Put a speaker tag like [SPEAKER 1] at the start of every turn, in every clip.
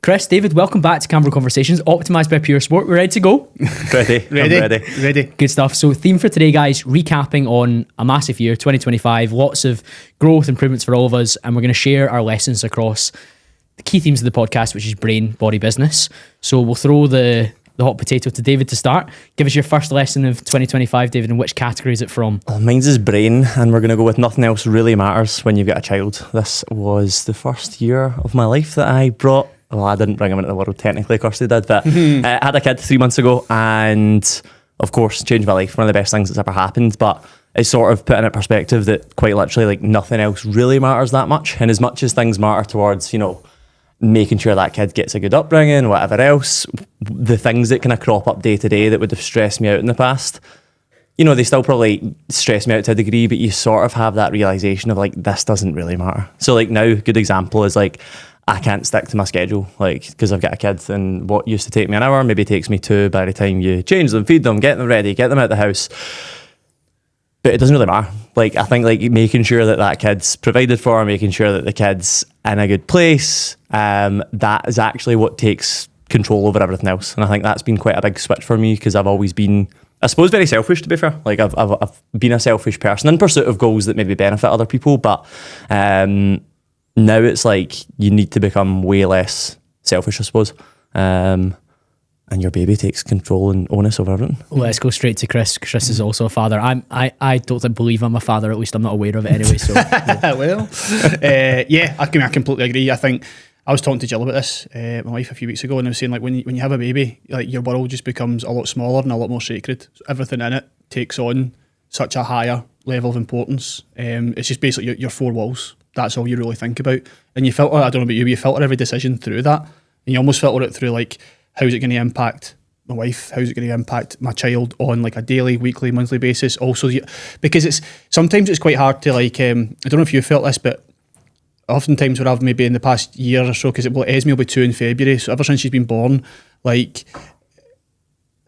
[SPEAKER 1] Chris, David, welcome back to Camera Conversations, optimised by Pure Sport. We're ready to go?
[SPEAKER 2] Ready.
[SPEAKER 3] Ready.
[SPEAKER 1] Good stuff. So theme for today, guys, recapping on a massive year, 2025, lots of growth, improvements for all of us, and we're going to share our lessons across the key themes of the podcast, which is brain, body, business. So we'll throw the hot potato to David to start. Give us your first lesson of 2025, David, and which category is it from?
[SPEAKER 2] Mine's is brain, and we're going to go with nothing else really matters when you've got a child. This was the first year of my life that I brought, well, I didn't bring him into the world technically, of course they did, but I had a kid 3 months ago, and of course changed my life, one of the best things that's ever happened. But it's sort of put in perspective that quite literally like nothing else really matters that much, and as much as things matter towards, you know, making sure that kid gets a good upbringing, whatever else, the things that kind of crop up day to day that would have stressed me out in the past, you know, they still probably stress me out to a degree, but you sort of have that realization of like, this doesn't really matter. So like now, good example is like, I can't stick to my schedule, like, because I've got a kid, and what used to take me an hour maybe takes me 2 by the time you change them, feed them, get them ready, get them out the house. But it doesn't really matter. Like, I think like making sure that that kid's provided for, making sure that the kid's in a good place, that is actually what takes control over everything else. And I think that's been quite a big switch for me, because I've always been, I suppose, very selfish, to be fair. Like I've been a selfish person in pursuit of goals that maybe benefit other people, but now it's like you need to become way less selfish, I suppose. And your baby takes control and onus over everything.
[SPEAKER 1] Let's go straight to Chris. Chris is also a father. I don't believe I'm a father, at least I'm not aware of it anyway. So
[SPEAKER 3] Well, yeah, I completely agree. I think I was talking to Jill about this, my wife, a few weeks ago, and I was saying like when you have a baby, like your world just becomes a lot smaller and a lot more sacred. So everything in it takes on such a higher level of importance. It's just basically your four walls. That's all you really think about, and you filter. I don't know about you, but you filter every decision through that, and you almost filter it through like, how's it going to impact my wife? How's it going to impact my child on like a daily, weekly, monthly basis? Also, because sometimes it's quite hard to like, I don't know if you felt this, but oftentimes when I've maybe in the past year or so, because Esme will be 2 in February, so ever since she's been born, like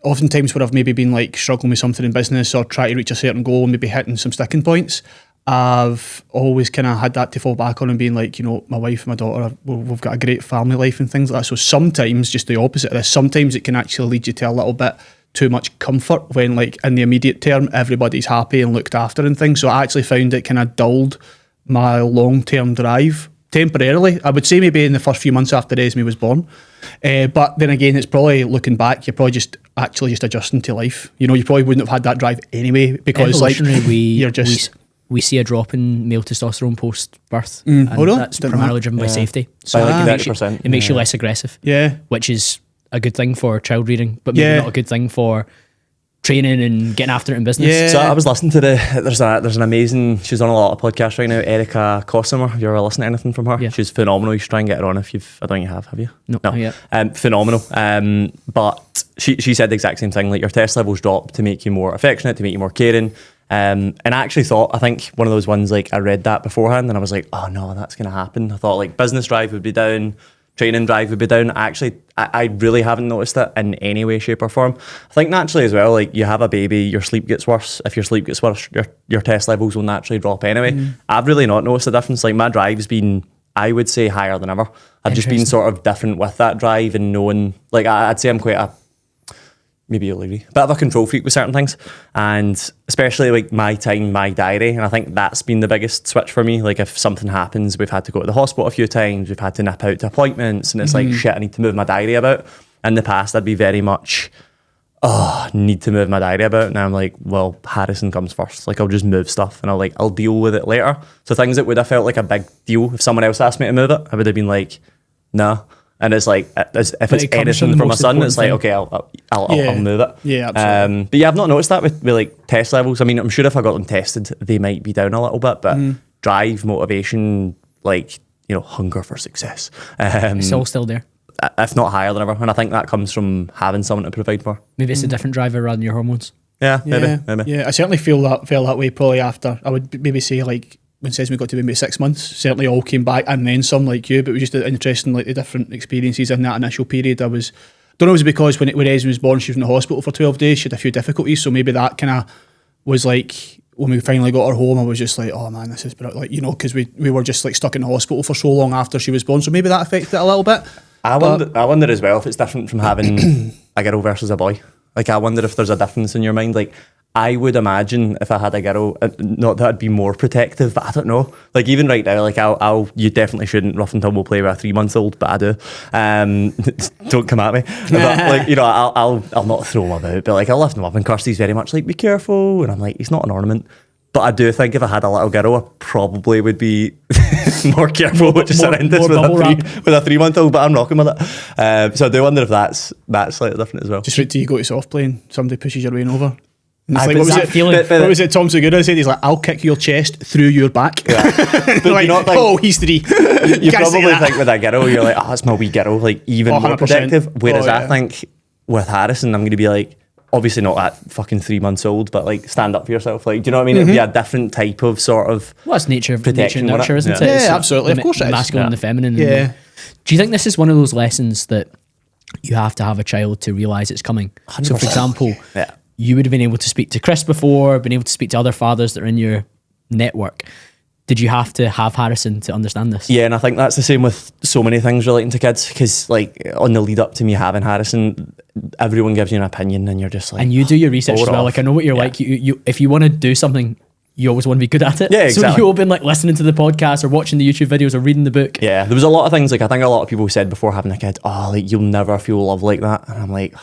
[SPEAKER 3] oftentimes where I've maybe been like struggling with something in business or trying to reach a certain goal and maybe hitting some sticking points, I've always kind of had that to fall back on and being like, you know, my wife and my daughter, we've got a great family life and things like that. So sometimes, just the opposite of this, sometimes it can actually lead you to a little bit too much comfort when like in the immediate term, everybody's happy and looked after and things. So I actually found it kind of dulled my long-term drive temporarily. I would say maybe in the first few months after Esme was born. But then again, it's probably looking back, you're probably just adjusting to life. You know, you probably wouldn't have had that drive anyway, because like you're just...
[SPEAKER 1] We see a drop in male testosterone post-birth,
[SPEAKER 3] and
[SPEAKER 1] that's primarily driven by safety. So
[SPEAKER 2] by like
[SPEAKER 1] it makes you less aggressive, which is a good thing for child rearing, but maybe not a good thing for training and getting after it in business.
[SPEAKER 2] Yeah. So I was listening to there's an amazing, she's on a lot of podcasts right now, Erica Cossimer. Have you ever listened to anything from her? Yeah. She's phenomenal. You should try and get her on if I don't think you have you?
[SPEAKER 1] No. Not yet.
[SPEAKER 2] Phenomenal. But she said the exact same thing, like your test levels drop to make you more affectionate, to make you more caring. And I actually thought, I think one of those ones, like I read that beforehand and I was like, oh no, that's going to happen. I thought like business drive would be down, training drive would be down. I really haven't noticed it in any way, shape or form. I think naturally as well, like you have a baby, your sleep gets worse. If your sleep gets worse, your test levels will naturally drop anyway. I've really not noticed the difference. Like my drive's been, I would say, higher than ever. I've just been sort of different with that drive and knowing, like I'd say I'm quite maybe you'll agree, a bit of a control freak with certain things, and especially like my time, my diary, and I think that's been the biggest switch for me. Like if something happens, we've had to go to the hospital a few times, we've had to nip out to appointments, and it's like shit, I need to move my diary about. In the past I'd be very much need to move my diary about. Now I'm like, well, Harrison comes first, like I'll just move stuff and I'll deal with it later. So things that would have felt like a big deal if someone else asked me to move it, I would have been like, nah. And it's like, if it's anything from my son, it's like, okay, I'll move it.
[SPEAKER 3] Yeah, absolutely.
[SPEAKER 2] But yeah, I've not noticed that with like test levels. I mean, I'm sure if I got them tested, they might be down a little bit, but drive, motivation, like, you know, hunger for success.
[SPEAKER 1] It's all still there.
[SPEAKER 2] If not higher than ever. And I think that comes from having someone to provide for.
[SPEAKER 1] Maybe it's a different driver rather than your hormones.
[SPEAKER 2] Yeah, maybe.
[SPEAKER 3] Yeah, I certainly felt that way probably after. I would maybe say like, when Sesame got to maybe 6 months, certainly all came back and then some like you, but it was just interesting, like the different experiences in that initial period. Don't know, it was because when Esme was born, she was in the hospital for 12 days, she had a few difficulties, so maybe that kind of was like, when we finally got her home, I was just like, oh man, this is brilliant, like, you know, because we were just like stuck in the hospital for so long after she was born, so maybe that affected it a little bit.
[SPEAKER 2] I wonder as well if it's different from having a girl versus a boy. Like, I wonder if there's a difference in your mind. Like, I would imagine if I had a girl, not that I'd be more protective, but I don't know. Like, even right now, like, you definitely shouldn't rough and tumble play with a 3-month-old, but I do. Don't come at me. But, like, you know, I'll not throw him about, but, like, I'll lift him up, and Kirsty's very much like, be careful, and I'm like, he's not an ornament. But I do think if I had a little girl, I probably would be more careful, which is horrendous with a 3-month-old, but I'm rocking with it. So I do wonder if that's slightly different as well.
[SPEAKER 3] Just right till you go to soft play and somebody pushes your way over. And it's
[SPEAKER 1] I
[SPEAKER 3] like, what was it Tom Segura said? He's like, I'll kick your chest through your back.
[SPEAKER 2] Yeah. But
[SPEAKER 3] like,
[SPEAKER 2] you think,
[SPEAKER 3] oh, he's 3.
[SPEAKER 2] You probably think with a girl, you're like, oh, that's my wee girl, like even more protective. Whereas I think with Harrison, I'm going to be like, obviously not at fucking 3 months old, but like stand up for yourself. Like, do you know what I mean? It'd be a different type of sort of
[SPEAKER 1] well, it's nature and
[SPEAKER 2] protection,
[SPEAKER 1] nurture, isn't it?
[SPEAKER 3] Yeah,
[SPEAKER 1] It's
[SPEAKER 3] absolutely. Of course it
[SPEAKER 1] the
[SPEAKER 3] is.
[SPEAKER 1] masculine and the feminine.
[SPEAKER 3] Yeah.
[SPEAKER 1] Do you think this is one of those lessons that you have to have a child to realise it's coming? So, for example, you would have been able to speak to Chris before, been able to speak to other fathers that are in your network. Did you have to have Harrison to understand this?
[SPEAKER 2] Yeah, and I think that's the same with so many things relating to kids, because like on the lead up to me having Harrison, everyone gives you an opinion and you're just like...
[SPEAKER 1] And you do your research as well.
[SPEAKER 2] off.
[SPEAKER 1] Like, I know what you're like. You if you want to do something, you always want to be good at it.
[SPEAKER 2] Yeah, exactly.
[SPEAKER 1] So you've been like listening to the podcast or watching the YouTube videos or reading the book.
[SPEAKER 2] Yeah, there was a lot of things, like I think a lot of people said before having a kid, oh, like you'll never feel love like that. And I'm like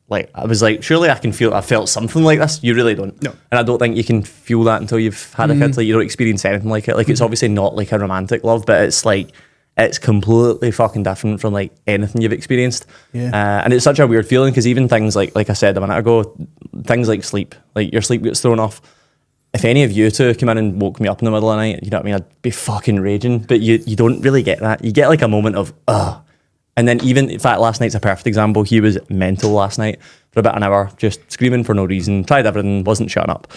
[SPEAKER 2] I was like, surely I felt something like this. You really don't.
[SPEAKER 3] No.
[SPEAKER 2] And I don't think you can feel that until you've had a kid. Like, you don't experience anything like it. Like, it's obviously not like a romantic love, but it's like, it's completely fucking different from like anything you've experienced.
[SPEAKER 3] Yeah.
[SPEAKER 2] And it's such a weird feeling, because even things like I said a minute ago, things like sleep, like your sleep gets thrown off. If any of you two came in and woke me up in the middle of the night, you know what I mean, I'd be fucking raging. But you don't really get that. You get like a moment of, ugh. And then even, in fact, last night's a perfect example. He was mental last night for about an hour, just screaming for no reason, tried everything, wasn't shutting up.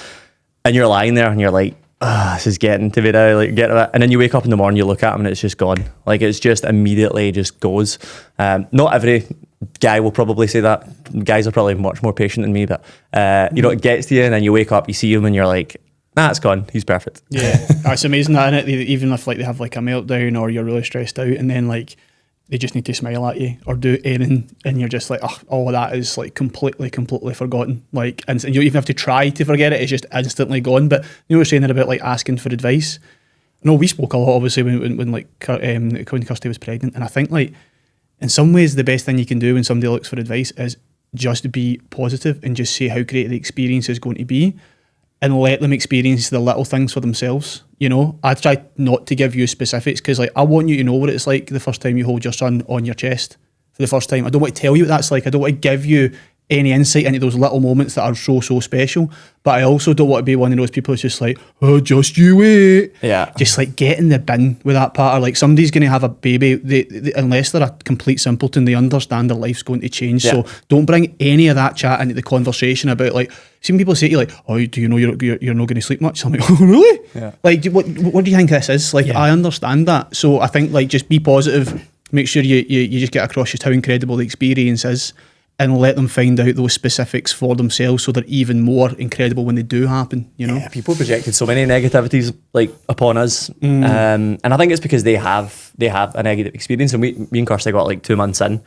[SPEAKER 2] And you're lying there and you're like, this is getting to me now, like, get it. And then you wake up in the morning, you look at him and it's just gone. Like, it's just immediately just goes. Not every guy will probably say that. Guys are probably much more patient than me, but you know, it gets to you and then you wake up, you see him and you're like, nah, it's gone. He's perfect.
[SPEAKER 3] Yeah. It's amazing that, innit? Even if like they have like a meltdown or you're really stressed out, and then like they just need to smile at you or do anything, and you're just like, oh, all of that is like completely forgotten. Like, and you don't even have to try to forget it; it's just instantly gone. But you know, we're saying there about like asking for advice. No, we spoke a lot, obviously, when Kirsty was pregnant, and I think like in some ways the best thing you can do when somebody looks for advice is just be positive and just say how great the experience is going to be, and let them experience the little things for themselves. You know, I try not to give you specifics, because like I want you to know what it's like the first time you hold your son on your chest for the first time. I don't want to tell you what that's like. I don't want to give you any insight into those little moments that are so special. But I also don't want to be one of those people who's just like, oh, just you wait.
[SPEAKER 2] Yeah.
[SPEAKER 3] Just like get in the bin with that part. Or like somebody's going to have a baby, they, unless they're a complete simpleton, they understand their life's going to change.
[SPEAKER 2] Yeah.
[SPEAKER 3] So don't bring any of that chat into the conversation about like, some people say to you like, oh, do you know you're not going to sleep much? I'm like, oh, really?
[SPEAKER 2] Yeah.
[SPEAKER 3] Like, what do you think this is? Like, I understand that. So I think like just be positive. Make sure you just get across just how incredible the experience is, and let them find out those specifics for themselves, so they're even more incredible when they do happen, you know?
[SPEAKER 2] Yeah, people projected so many negativities like upon us. And I think it's because they have a negative experience. And me and Kirsty got like 2 months in.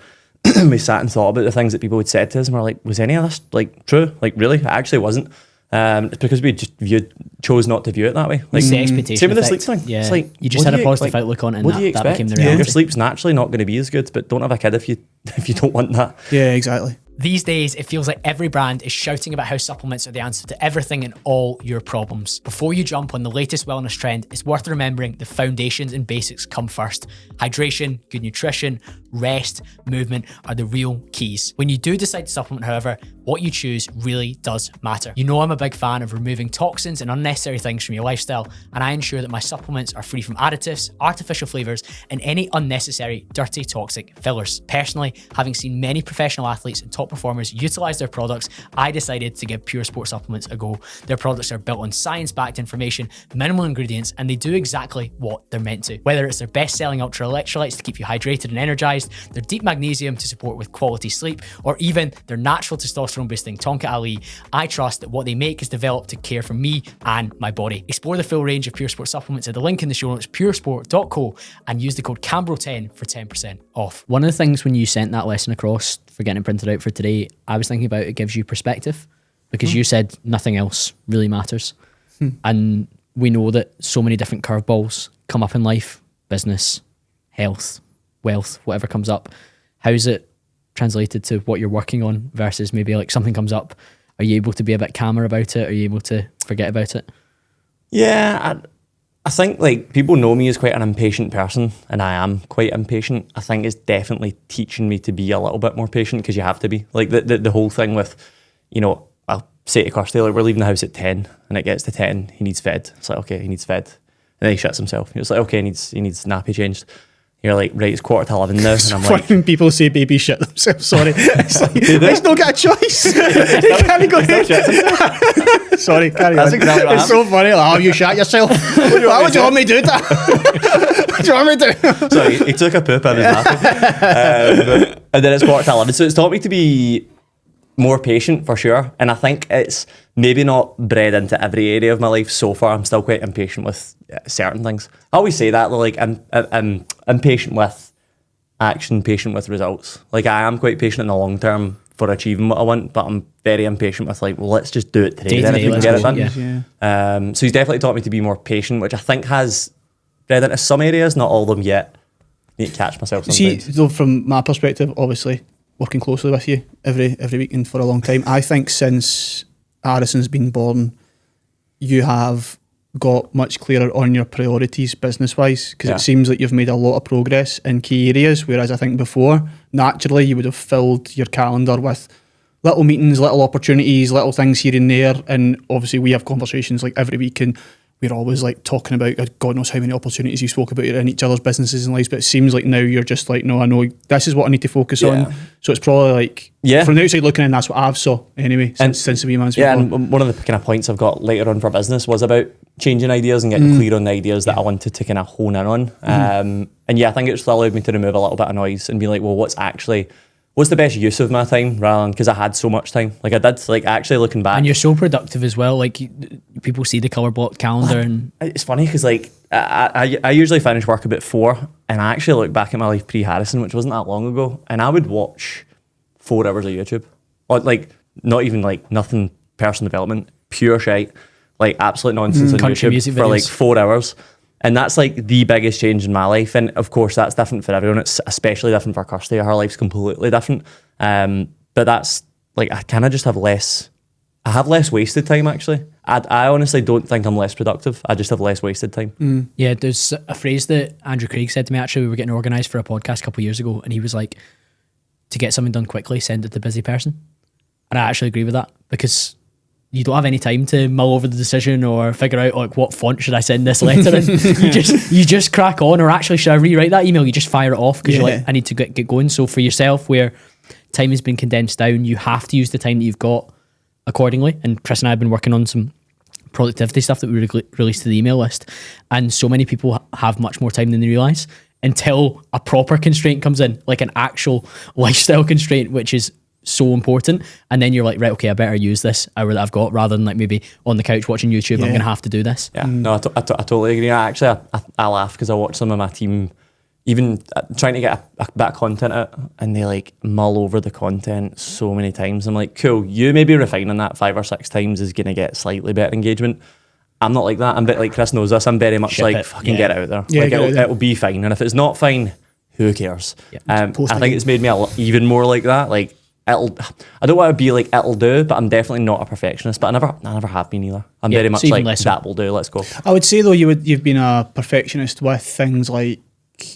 [SPEAKER 2] We sat and thought about the things that people had said to us, and we're like, was any of this like true? Like, really? It actually wasn't. It's because we just chose not to view it that way. Like,
[SPEAKER 1] It's the expectation
[SPEAKER 2] same with the
[SPEAKER 1] effect.
[SPEAKER 2] sleep thing.
[SPEAKER 1] Yeah.
[SPEAKER 2] It's like,
[SPEAKER 1] You just
[SPEAKER 2] what
[SPEAKER 1] had
[SPEAKER 2] do
[SPEAKER 1] a
[SPEAKER 2] you-
[SPEAKER 1] positive
[SPEAKER 2] like,
[SPEAKER 1] outlook on it, and
[SPEAKER 2] what do you
[SPEAKER 1] that
[SPEAKER 2] expect?
[SPEAKER 1] became the reality.
[SPEAKER 2] Your sleep's naturally not going to be as good, but don't have a kid if you don't want that.
[SPEAKER 3] Yeah, exactly.
[SPEAKER 1] These days, it feels like every brand is shouting about how supplements are the answer to everything and all your problems. Before you jump on the latest wellness trend, it's worth remembering the foundations and basics come first. Hydration, good nutrition, rest, movement are the real keys. When you do decide to supplement, however, what you choose really does matter. You know I'm a big fan of removing toxins and unnecessary things from your lifestyle, and I ensure that my supplements are free from additives, artificial flavors, and any unnecessary, dirty, toxic fillers. Personally, having seen many professional athletes and top performers utilize their products, I decided to give Pure Sport Supplements a go. Their products are built on science-backed information, minimal ingredients, and they do exactly what they're meant to. Whether it's their best-selling ultra electrolytes to keep you hydrated and energized, optimised, their deep magnesium to support with quality sleep, or even their natural testosterone boosting Tonka Ali, I trust that what they make is developed to care for me and my body. Explore the full range of Pure Sport supplements at the link in the show notes, puresport.co, and use the code CAMBRO10 for 10% off. One of the things when you sent that lesson across for getting it printed out for today, I was thinking about it gives you perspective, because you said nothing else really matters. And we know that so many different curveballs come up in life, business, health, wealth, whatever comes up. How's it translated to what you're working on versus maybe like something comes up? Are you able to be a bit calmer about it? Are you able to forget about it?
[SPEAKER 2] Yeah, I think like people know me as quite an impatient person, and I am quite impatient. I think it's definitely teaching me to be a little bit more patient, because you have to be. Like the whole thing with, you know, I'll say to Kirsty, like, we're leaving the house at 10 and it gets to 10, he needs fed. It's like, okay, he needs fed. And then he shits himself. It's like, okay, he needs nappy changed. You're like, right, it's 11:15 now. And I'm like,
[SPEAKER 3] when people say baby shit themselves, sorry. It's like, let's not get a choice. You can't go ahead. Sorry, carry on.
[SPEAKER 2] Exactly what
[SPEAKER 3] it's so funny. Like, oh, you shat yourself. Why would you want me to do that? What do you want me to do?
[SPEAKER 2] So he took a poop and was nappy. And then it's 11:15. So it's taught me to be more patient for sure. And I think it's maybe not bred into every area of my life so far. I'm still quite impatient with certain things. I always say that, like, I'm impatient with action, patient with results. Like, I am quite patient in the long term for achieving what I want, but I'm very impatient with, like, well, let's just do it today then if we can get it done.
[SPEAKER 3] Yeah.
[SPEAKER 2] So he's definitely taught me to be more patient, which I think has bred into some areas, not all of them yet. Need to catch myself sometimes.
[SPEAKER 3] See, though, from my perspective, obviously, working closely with you every week and for a long time, I think since Addison's been born, you have got much clearer on your priorities business-wise, because it seems like you've made a lot of progress in key areas, whereas I think before, naturally, you would have filled your calendar with little meetings, little opportunities, little things here and there, and obviously we have conversations like every week, and we're always like talking about God knows how many opportunities you spoke about in each other's businesses and lives, but it seems like now you're just like, no, I know this is what I need to focus on. So it's probably like, from the outside looking in, that's what I've saw anyway, since the wee man's been born.
[SPEAKER 2] And one of the kind of points I've got later on for business was about changing ideas and getting clear on the ideas that I wanted to kind of hone in on. And I think it's allowed me to remove a little bit of noise and be like, well, what's the best use of my time, rather than, because I had so much time. Like I did, like actually looking back.
[SPEAKER 1] And you're so productive as well. Like people see the colour blocked calendar and
[SPEAKER 2] it's funny because like I usually finish work about 4, and I actually look back at my life pre-Harrison, which wasn't that long ago, and I would watch 4 hours of YouTube. Or like not even like nothing personal development, pure shite, like absolute nonsense on YouTube for like 4 hours. And that's like the biggest change in my life. And of course, that's different for everyone. It's especially different for Kirsty. Her life's completely different. But that's like, I kind of just have less wasted time, actually. I honestly don't think I'm less productive. I just have less wasted time.
[SPEAKER 1] Yeah, there's a phrase that Andrew Craig said to me, actually. We were getting organised for a podcast a couple of years ago, and he was like, to get something done quickly, send it to the busy person. And I actually agree with that, because you don't have any time to mull over the decision or figure out like what font should I send this letter in. you just crack on, or actually should I rewrite that email? You just fire it off because you're like, I need to get going. So for yourself, where time has been condensed down, you have to use the time that you've got accordingly. And Chris and I have been working on some productivity stuff that we released to the email list, and so many people have much more time than they realise until a proper constraint comes in, like an actual lifestyle constraint, which is so important. And then you're like, right, okay, I better use this hour that I've got, rather than like maybe on the couch watching YouTube. I'm gonna have to do this.
[SPEAKER 2] No, I totally agree. I laugh because I watch some of my team even trying to get a bit of content out, and they like mull over the content so many times. I'm like, cool, you maybe refining that 5 or 6 times is gonna get slightly better engagement. I'm not like that. I'm a bit like Chris knows this. I'm very much
[SPEAKER 1] Ship
[SPEAKER 2] like
[SPEAKER 1] it.
[SPEAKER 2] fucking get it out there. Like it'll be fine, and if it's not fine, who cares? I think it's made me even more like that. Like I don't want to be like it'll do, but I'm definitely not a perfectionist. But I never have been either. I'm very much like that will do. Let's go.
[SPEAKER 3] I would say though you've been a perfectionist with things like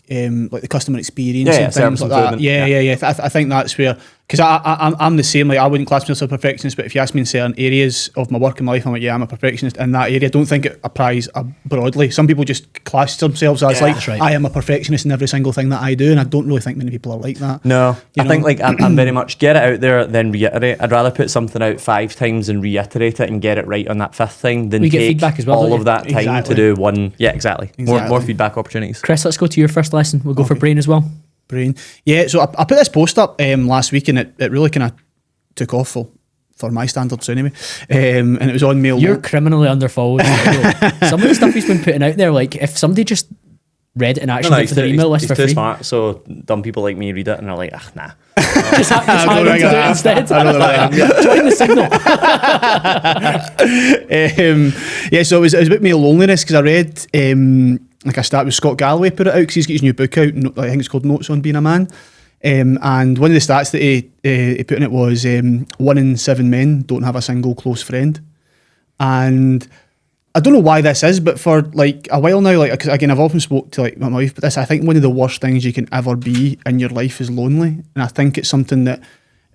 [SPEAKER 3] the customer experience and things like that. I think that's where, because I'm the same. Like I wouldn't class myself a perfectionist, but if you ask me in certain areas of my work and life, I'm like, I'm a perfectionist in that area. I don't think it applies broadly. Some people just class themselves as I am a perfectionist in every single thing that I do, and I don't really think many people are like that.
[SPEAKER 2] No, I think like I'm very much get it out there, then reiterate. I'd rather put something out 5 times and reiterate it and get it right on that 5th thing than
[SPEAKER 1] we get
[SPEAKER 2] take
[SPEAKER 1] feedback as well,
[SPEAKER 2] all of that time to do one. Yeah, exactly. More feedback opportunities.
[SPEAKER 1] Chris, let's go to your first lesson. We'll go for brain as well.
[SPEAKER 3] Brain. Yeah, so I put this post up last week, and it really kind of took off for my standards anyway. And it was on Mail.
[SPEAKER 1] You're criminally underfollowed. Some of the stuff he's been putting out there, like if somebody just read it and actually went for their email list
[SPEAKER 2] he's
[SPEAKER 1] for
[SPEAKER 2] too
[SPEAKER 1] free.
[SPEAKER 2] smart, so dumb people like me read it and are like, nah.
[SPEAKER 1] Just hire him to do it instead. Join the signal.
[SPEAKER 3] Yeah, so it was about my loneliness, because I read like a stat with Scott Galloway put it out, because he's got his new book out. I think it's called Notes on Being a Man. And one of the stats that he put in it was 1 in 7 men don't have a single close friend. And I don't know why this is, but for like a while now, like, 'cause again, I've often spoke to like my wife about this. I think one of the worst things you can ever be in your life is lonely, and I think it's something that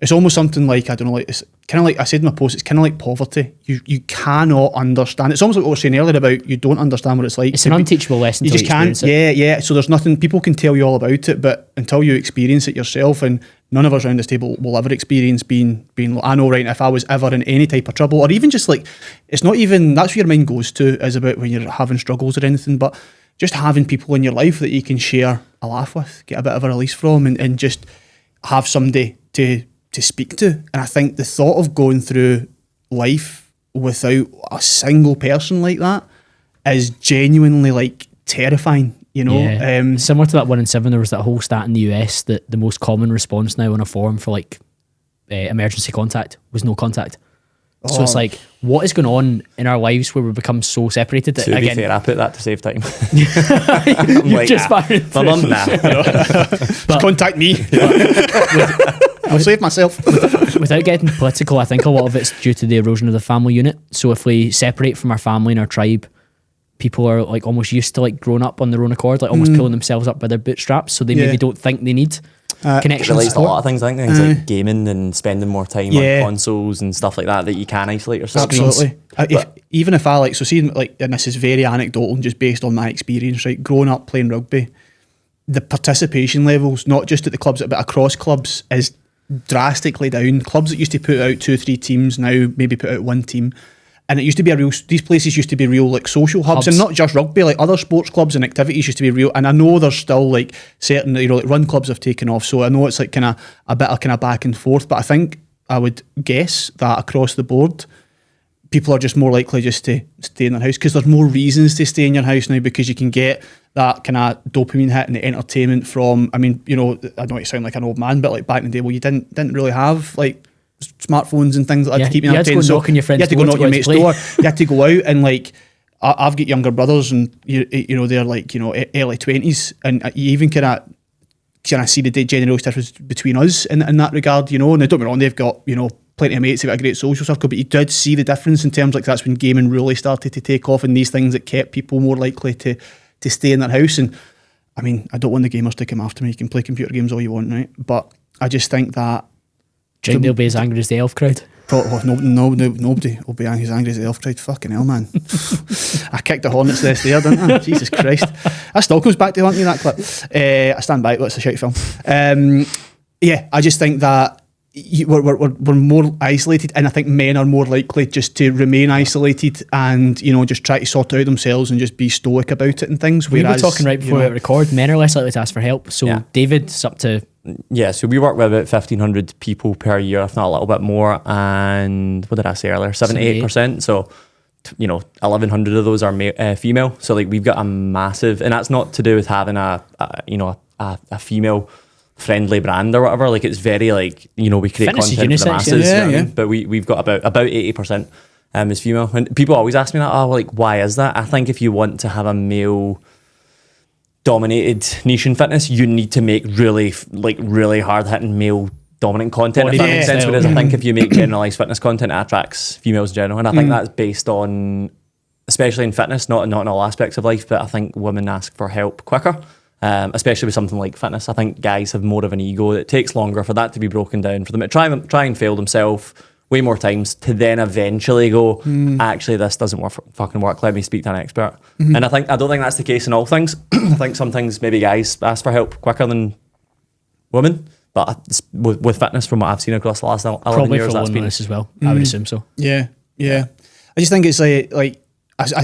[SPEAKER 3] it's almost something like, I don't know, like it's kind of like I said in my post, it's kind of like poverty. You cannot understand. It's almost like what we were saying earlier about you don't understand what it's like.
[SPEAKER 1] It's an unteachable lesson.
[SPEAKER 3] You just can't. Yeah. So there's nothing. People can tell you all about it, but until you experience it yourself, and none of us around this table will ever experience being. I know, right? If I was ever in any type of trouble, or even just like, it's not even that's what your mind goes to, is about when you're having struggles or anything, but just having people in your life that you can share a laugh with, get a bit of a release from, and just have somebody to speak to. And I think the thought of going through life without a single person like that is genuinely like terrifying, you know.
[SPEAKER 1] Yeah. Similar to that 1 in 7, there was that whole stat in the US that the most common response now on a form for like emergency contact was no contact. So it's like, what is going on in our lives where we become so separated that,
[SPEAKER 2] To
[SPEAKER 1] again,
[SPEAKER 2] be fair, I put that to save time.
[SPEAKER 1] you've
[SPEAKER 2] like,
[SPEAKER 1] just fired
[SPEAKER 2] my mum, nah.
[SPEAKER 3] Just contact me. I'll save myself.
[SPEAKER 1] Without getting political, I think a lot of it's due to the erosion of the family unit. So if we separate from our family and our tribe, people are like almost used to like growing up on their own accord, like almost pulling themselves up by their bootstraps, so they maybe don't think they need connection.
[SPEAKER 2] It relates to a
[SPEAKER 1] support.
[SPEAKER 2] lot of things. I think things like gaming and spending more time on consoles and stuff like that you can isolate yourself.
[SPEAKER 3] Absolutely. Even if I like, so see, like, and this is very anecdotal and just based on my experience, right? Growing up playing rugby, the participation levels, not just at the clubs but across clubs, is drastically down. Clubs that used to put out 2 or 3 teams now maybe put out 1 team. And it used to be these places used to be real like social hubs, and not just rugby, like other sports clubs and activities used to be real. And I know there's still like certain, you know, like run clubs have taken off, so I know it's like kind of a bit of kind of back and forth, but I think I would guess that across the board people are just more likely just to stay in their house, because there's more reasons to stay in your house now, because you can get that kind of dopamine hit and the entertainment from, I mean, you know, I don't want to sound like an old man, but like back in the day, well, you didn't really have like smartphones and things like that to keep you entertained.
[SPEAKER 1] You had to go knock on your friend's
[SPEAKER 3] you had to go knock your mate's
[SPEAKER 1] play.
[SPEAKER 3] door. You had to go out, and like I've got younger brothers, and you know they're like, you know, early 20s, and you even kind of see the generational difference between us in that regard, you know. And don't get me wrong, they've got, you know, plenty of mates, they've got a great social circle, but you did see the difference in terms like that's when gaming really started to take off, and these things that kept people more likely to stay in their house. And I mean, I don't want the gamers to come after me. You can play computer games all you want, right? But I just think that.
[SPEAKER 1] Do you think they'll be as angry as the elf crowd?
[SPEAKER 3] Nobody will be as angry as the elf crowd. Fucking hell, man. I kicked the hornet's nest there, didn't I? Jesus Christ. That still comes back to haunt me, that clip. I stand by it, it's a shite film. Yeah, I just think that we're more isolated, and I think men are more likely just to remain isolated and, you know, just try to sort it out themselves and just be stoic about it and things.
[SPEAKER 1] We were talking right before we record, men are less likely to ask for help. So David's up to...
[SPEAKER 2] Yeah, so we work with about 1,500 people per year, if not a little bit more. And what did I say earlier? 78%. So, you know, 1,100 of those are female. So, like, we've got a massive, and that's not to do with having a female friendly brand or whatever. Like, it's very like, you know, we create
[SPEAKER 1] Fitness
[SPEAKER 2] content for the masses.
[SPEAKER 3] Yeah,
[SPEAKER 2] you know what I mean? But we've got about 80% is female. And people always ask me that, oh, like, why is that? I think if you want to have a male dominated niche in fitness, you need to make really hard hitting male dominant content, if that makes sense. Whereas I think if you make generalized fitness content, it attracts females in general, and I think that's based on, especially in fitness, not in all aspects of life, but I think women ask for help quicker, especially with something like fitness. I think guys have more of an ego. It takes longer for that to be broken down, for them to try and fail themselves way more times to then eventually go, actually, this doesn't fucking work, let me speak to an expert. And I don't think that's the case in all things. I think some things maybe guys ask for help quicker than women, but with fitness, from what I've seen across the last 11
[SPEAKER 1] Probably
[SPEAKER 2] years,
[SPEAKER 1] for
[SPEAKER 2] that's been
[SPEAKER 1] loneliness as well. I would assume so.
[SPEAKER 3] Yeah. I just think it's like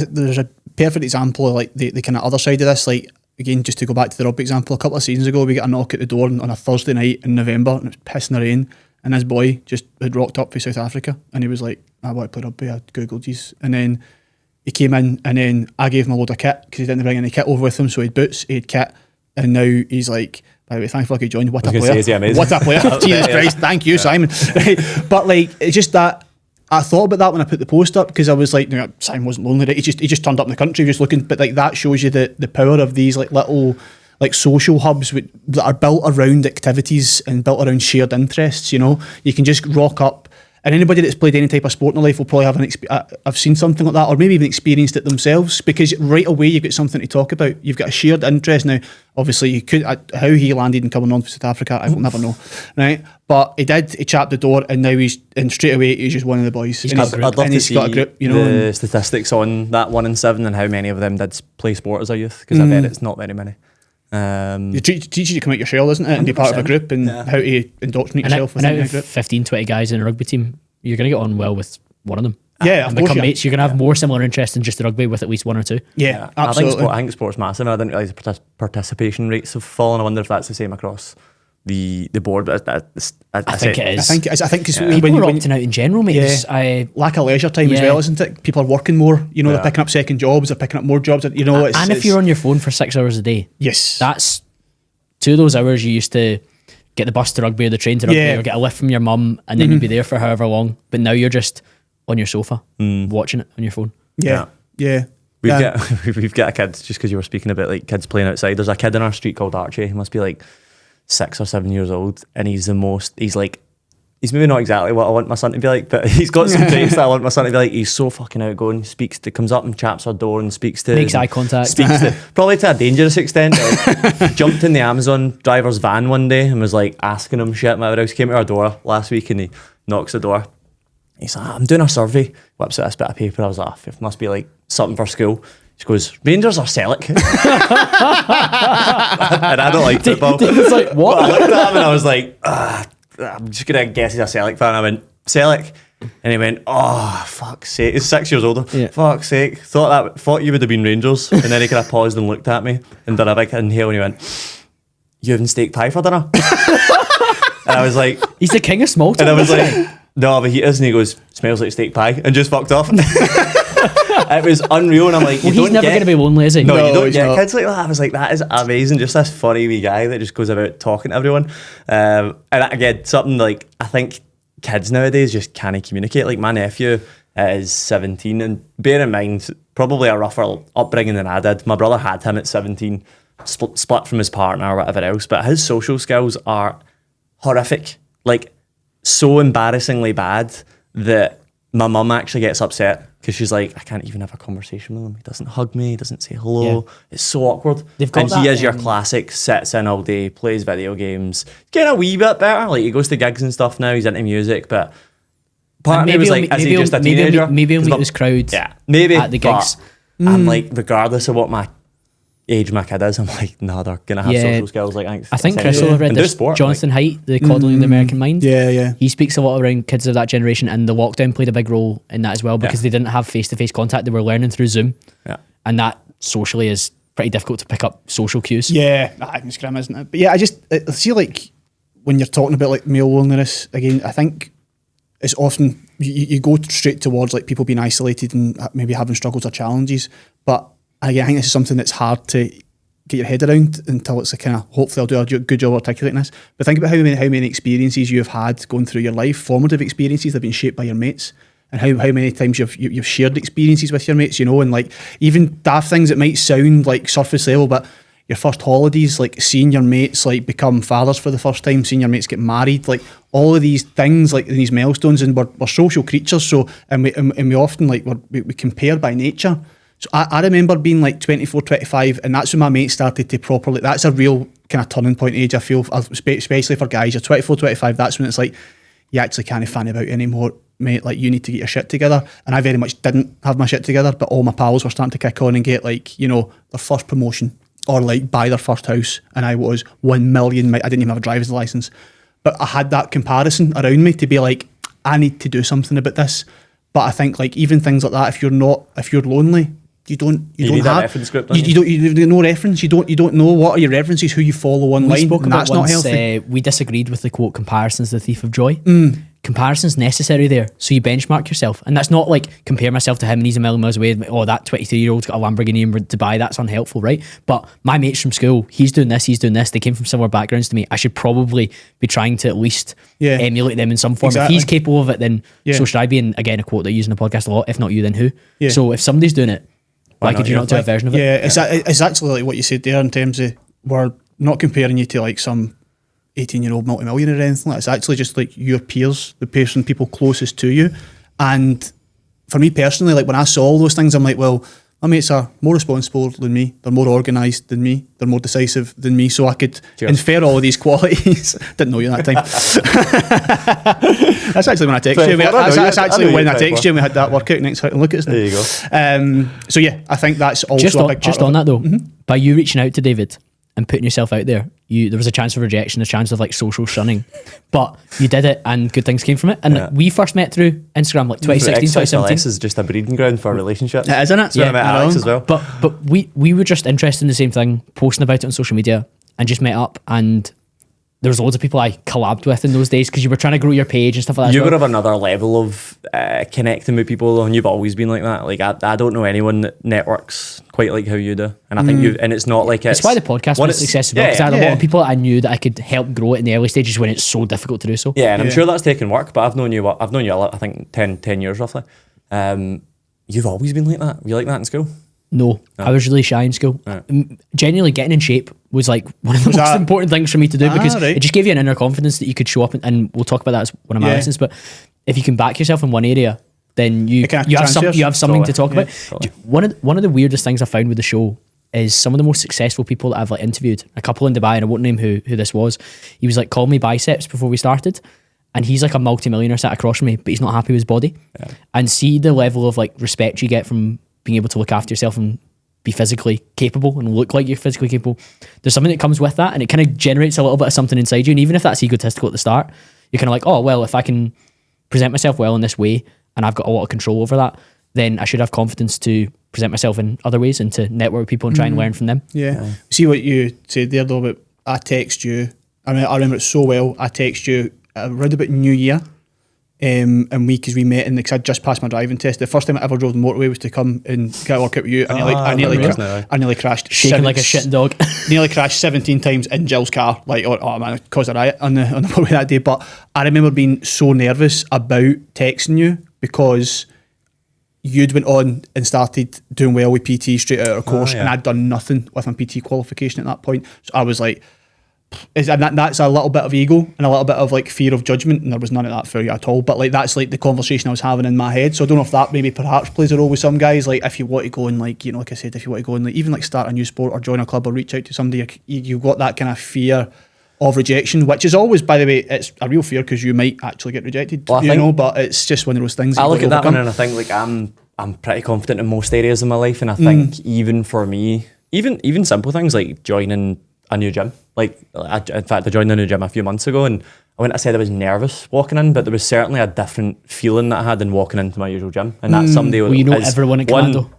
[SPEAKER 3] there's a perfect example of like the kind of other side of this. Like, again, just to go back to the rugby example, a couple of seasons ago, we got a knock at the door on a Thursday night in November, and it was pissing the rain, and this boy just had rocked up for South Africa, and he was like, I want to play rugby. I googled these, and then he came in, and then I gave him a load of kit because he didn't bring any kit over with him, so he had boots, he had kit, and now he's like, by the way, thanks for lucky joined. What a player! What a player! Jesus Christ, thank you, Simon. But like, it's just that I thought about that when I put the post up, because I was like, no, Simon wasn't lonely. Right? He just turned up in the country, just looking. But like, that shows you the power of these like little like social hubs that are built around activities and built around shared interests. You know, you can just rock up. And anybody that's played any type of sport in their life will probably have I've seen something like that, or maybe even experienced it themselves, because right away you've got something to talk about. You've got a shared interest. Now, obviously, you could how he landed in coming on for South Africa, I will never know, right? But he did. He chapped the door, and now and straight away he's just one of the boys.
[SPEAKER 2] I'd love to see got a group, you know, the statistics on that 1 in 7 and how many of them did play sport as a youth, because I bet it's not very many.
[SPEAKER 3] It teaches you to come out your shell, doesn't it, and be part of a group, and how to indoctrinate yourself within a group.
[SPEAKER 1] 15, 20 guys in a rugby team, you're going to get on well with one of them.
[SPEAKER 3] Yeah,
[SPEAKER 1] and become mates. You're going to have more similar interests than just the rugby with at least one or two.
[SPEAKER 3] Yeah, absolutely.
[SPEAKER 2] I think sport's massive, and I didn't realise the participation rates have fallen. I wonder if that's the same across the board. But
[SPEAKER 1] I think it is.
[SPEAKER 3] I think because
[SPEAKER 1] people are opting out in general, mate.
[SPEAKER 3] Yeah, lack of leisure time as well, isn't it? People are working more. You know, they're picking up second jobs. They're picking up more jobs. You know,
[SPEAKER 1] and if you're on your phone for 6 hours a day,
[SPEAKER 3] yes,
[SPEAKER 1] that's 2 of those hours you used to get the bus to rugby or the train to rugby or get a lift from your mum, and then you'd be there for however long. But now you're just on your sofa watching it on your phone.
[SPEAKER 3] Yeah.
[SPEAKER 2] We've got a kid, just because you were speaking about like kids playing outside. There's a kid in our street called Archie. He must be like 6 or 7 years old, and he's maybe not exactly what I want my son to be like, but he's got some traits that I want my son to be like. He's so fucking outgoing. Comes up and chaps our door and makes
[SPEAKER 1] eye contact.
[SPEAKER 2] Probably to a dangerous extent. Jumped in the Amazon driver's van one day and was like asking him shit. My house came to our door last week, and he knocks the door. He's like, I'm doing a survey. Whips out this bit of paper. I was like, it must be like something for school. He goes, Rangers or Celtic? And I don't like football.
[SPEAKER 1] It's like, what?
[SPEAKER 2] But I looked at him and I was like, I'm just going to guess he's a Celtic fan. I went, Celtic. And he went, oh, fuck's sake. He's 6 years older. Yeah. Fuck's sake. Thought you would have been Rangers. And then he kind of paused and looked at me and done a big inhale, and he went, you having steak pie for dinner? And I was like...
[SPEAKER 1] He's the king of small talk.
[SPEAKER 2] And I was like, no, but he is. And he goes, smells like steak pie. And just fucked off. It was unreal, and I'm like,
[SPEAKER 1] he's never going to be lonely, is he?
[SPEAKER 2] No, you don't get kids like that. I was like, that is amazing. Just this funny wee guy that just goes about talking to everyone. And again, something like, I think kids nowadays just can't communicate. Like, my nephew is 17, and bear in mind, probably a rougher upbringing than I did. My brother had him at 17, split from his partner or whatever else, but his social skills are horrific. Like, so embarrassingly bad that my mum actually gets upset, because she's like, I can't even have a conversation with him. He doesn't hug me. He doesn't say hello. Yeah. It's so awkward. And he is your classic, sits in all day, plays video games. Getting a wee bit better. Like, he goes to gigs and stuff now. He's into music, but part of me was like, is he just a teenager?
[SPEAKER 1] Maybe he'll meet his crowd
[SPEAKER 2] maybe
[SPEAKER 1] at the gigs.
[SPEAKER 2] I'm like, regardless of what my age my kid is, I'm like, no, they're going to have social skills. Like,
[SPEAKER 1] I think Chris will have read this. Jonathan Haidt, The Coddling of the American Mind.
[SPEAKER 3] Yeah.
[SPEAKER 1] He speaks a lot around kids of that generation, and the lockdown played a big role in that as well, because they didn't have face-to-face contact. They were learning through Zoom. Yeah. And that socially is pretty difficult to pick up social cues.
[SPEAKER 3] Yeah, it's grim, isn't it? But yeah, I see, like, when you're talking about like male loneliness, again, I think it's often, you go straight towards like people being isolated and maybe having struggles or challenges, but again, I think this is something that's hard to get your head around until it's a kind of, hopefully I'll do a good job articulating this. But think about how many experiences you have had going through your life, formative experiences that have been shaped by your mates, and how many times you've shared experiences with your mates, you know, and like even daft things that might sound like surface level, but your first holidays, like seeing your mates like become fathers for the first time, seeing your mates get married, like all of these things, like these milestones, and we're social creatures, so and we often like we compare by nature. So I remember being like 24, 25, and that's when my mates started to properly, that's a real kind of turning point age, I feel, especially for guys. You're 24, 25, that's when it's like, you actually can't fan about anymore, mate. Like, you need to get your shit together. And I very much didn't have my shit together, but all my pals were starting to kick on and get like, you know, their first promotion or like buy their first house. And I was 1 million, I didn't even have a driver's license. But I had that comparison around me to be like, I need to do something about this. But I think like even things like that, if you're lonely, you don't
[SPEAKER 2] need a
[SPEAKER 3] have
[SPEAKER 2] reference group, don't
[SPEAKER 3] you don't no reference. You don't know what are your references, who you follow
[SPEAKER 1] We
[SPEAKER 3] online.
[SPEAKER 1] spoke
[SPEAKER 3] And
[SPEAKER 1] about
[SPEAKER 3] that's not
[SPEAKER 1] once,
[SPEAKER 3] healthy.
[SPEAKER 1] we disagreed with the quote, "Comparison's the thief of joy." Comparison's necessary there, so you benchmark yourself, and that's not like compare myself to him and he's a million miles away. Oh, that 23-year-old's got a Lamborghini in Dubai. That's unhelpful, right? But my mates from school, he's doing this. They came from similar backgrounds to me. I should probably be trying to at least emulate them in some form.
[SPEAKER 3] Exactly.
[SPEAKER 1] If he's capable of it, then so should I be. And again, a quote that I use in the podcast a lot: "If not you, then who?"
[SPEAKER 3] Yeah.
[SPEAKER 1] So if somebody's doing it, why could you not do a version of it?
[SPEAKER 3] Yeah, it's actually like what you said there in terms of we're not comparing you to like some 18-year-old multimillionaire or anything like that. It's actually just like your peers, the people closest to you. And for me personally, like when I saw all those things, I'm like, well, my mates are more responsible than me, they're more organised than me, they're more decisive than me, so I could infer all of these qualities. Didn't know you that time. That's actually when I texted you. That's actually when I texted you and we had that workout next time. Look at us now.
[SPEAKER 2] There you go.
[SPEAKER 3] So yeah, I think that's also
[SPEAKER 1] Just
[SPEAKER 3] a
[SPEAKER 1] on,
[SPEAKER 3] big part
[SPEAKER 1] just
[SPEAKER 3] of
[SPEAKER 1] on
[SPEAKER 3] it.
[SPEAKER 1] that though, by you reaching out to David and putting yourself out there, there was a chance of rejection, a chance of like social shunning, but you did it and good things came from it. And we first met through Instagram like 2016,
[SPEAKER 2] Exercise
[SPEAKER 1] 2017.
[SPEAKER 2] is just a breeding ground for relationships.
[SPEAKER 3] Isn't it?
[SPEAKER 2] That's when I met Alex as well.
[SPEAKER 1] But we were just interested in the same thing, posting about it on social media, and just met up. And there was loads of people I collabed with in those days because you were trying to grow your page and stuff like that.
[SPEAKER 2] You got to have another level of connecting with people, though, and you've always been like that. Like I don't know anyone that networks quite like how you do, and I think and it's not like
[SPEAKER 1] it's why the podcast was accessible, because I had a lot of people that I knew that I could help grow it in the early stages when it's so difficult to do so.
[SPEAKER 2] Yeah, and I'm sure that's taken work, but I've known you I think 10 years roughly. You've always been like that. Were you like that in school?
[SPEAKER 1] No, I was really shy in school. Genuinely getting in shape was like one of the most important things for me to do, because it just gave you an inner confidence that you could show up and we'll talk about that as one of my lessons. But if you can back yourself in one area, then you have something to talk about.
[SPEAKER 2] Totally.
[SPEAKER 1] One of the weirdest things I found with the show is some of the most successful people that I've like interviewed. A couple in Dubai, and I won't name who this was. He was like, "Call me biceps" before we started. And he's like a multi-millionaire sat across from me, but he's not happy with his body. And see the level of like respect you get from being able to look after yourself and be physically capable and look like you're physically capable. There's something that comes with that, and it kind of generates a little bit of something inside you. And even if that's egotistical at the start, you're kind of like, oh, well, if I can present myself well in this way and I've got a lot of control over that, then I should have confidence to present myself in other ways and to network with people and try and learn from them.
[SPEAKER 3] Yeah. See what you said there though about I text you. I remember it so well. I text you around about New Year. And because we met because I'd just passed my driving test. The first time I ever drove the motorway was to come and get a workout with you. I nearly crashed.
[SPEAKER 1] Shaking like a shitting dog.
[SPEAKER 3] Nearly crashed 17 times in Jill's car. Like, oh man, it caused a riot on the motorway that day. But I remember being so nervous about texting you because you'd went on and started doing well with PT straight out of course, and I'd done nothing with my PT qualification at that point. So I was like, that's a little bit of ego and a little bit of like fear of judgment, and there was none of that for you at all. But like that's like the conversation I was having in my head. So I don't know if that maybe perhaps plays a role with some guys. Like if you want to go and like, you know, like I said, if you want to go and like even like start a new sport or join a club or reach out to somebody, you've got that kind of fear of rejection, which is always, by the way, it's a real fear because you might actually get rejected. Well, you know, but it's just one of those things.
[SPEAKER 2] I look at that one and I think like I'm pretty confident in most areas of my life, and I think even for me, even simple things like joining a new gym. Like, in fact, I joined a new gym a few months ago, and I wouldn't have said I was nervous walking in, but there was certainly a different feeling that I had than walking into my usual gym. And that's somebody
[SPEAKER 1] well, you know everyone at Commando.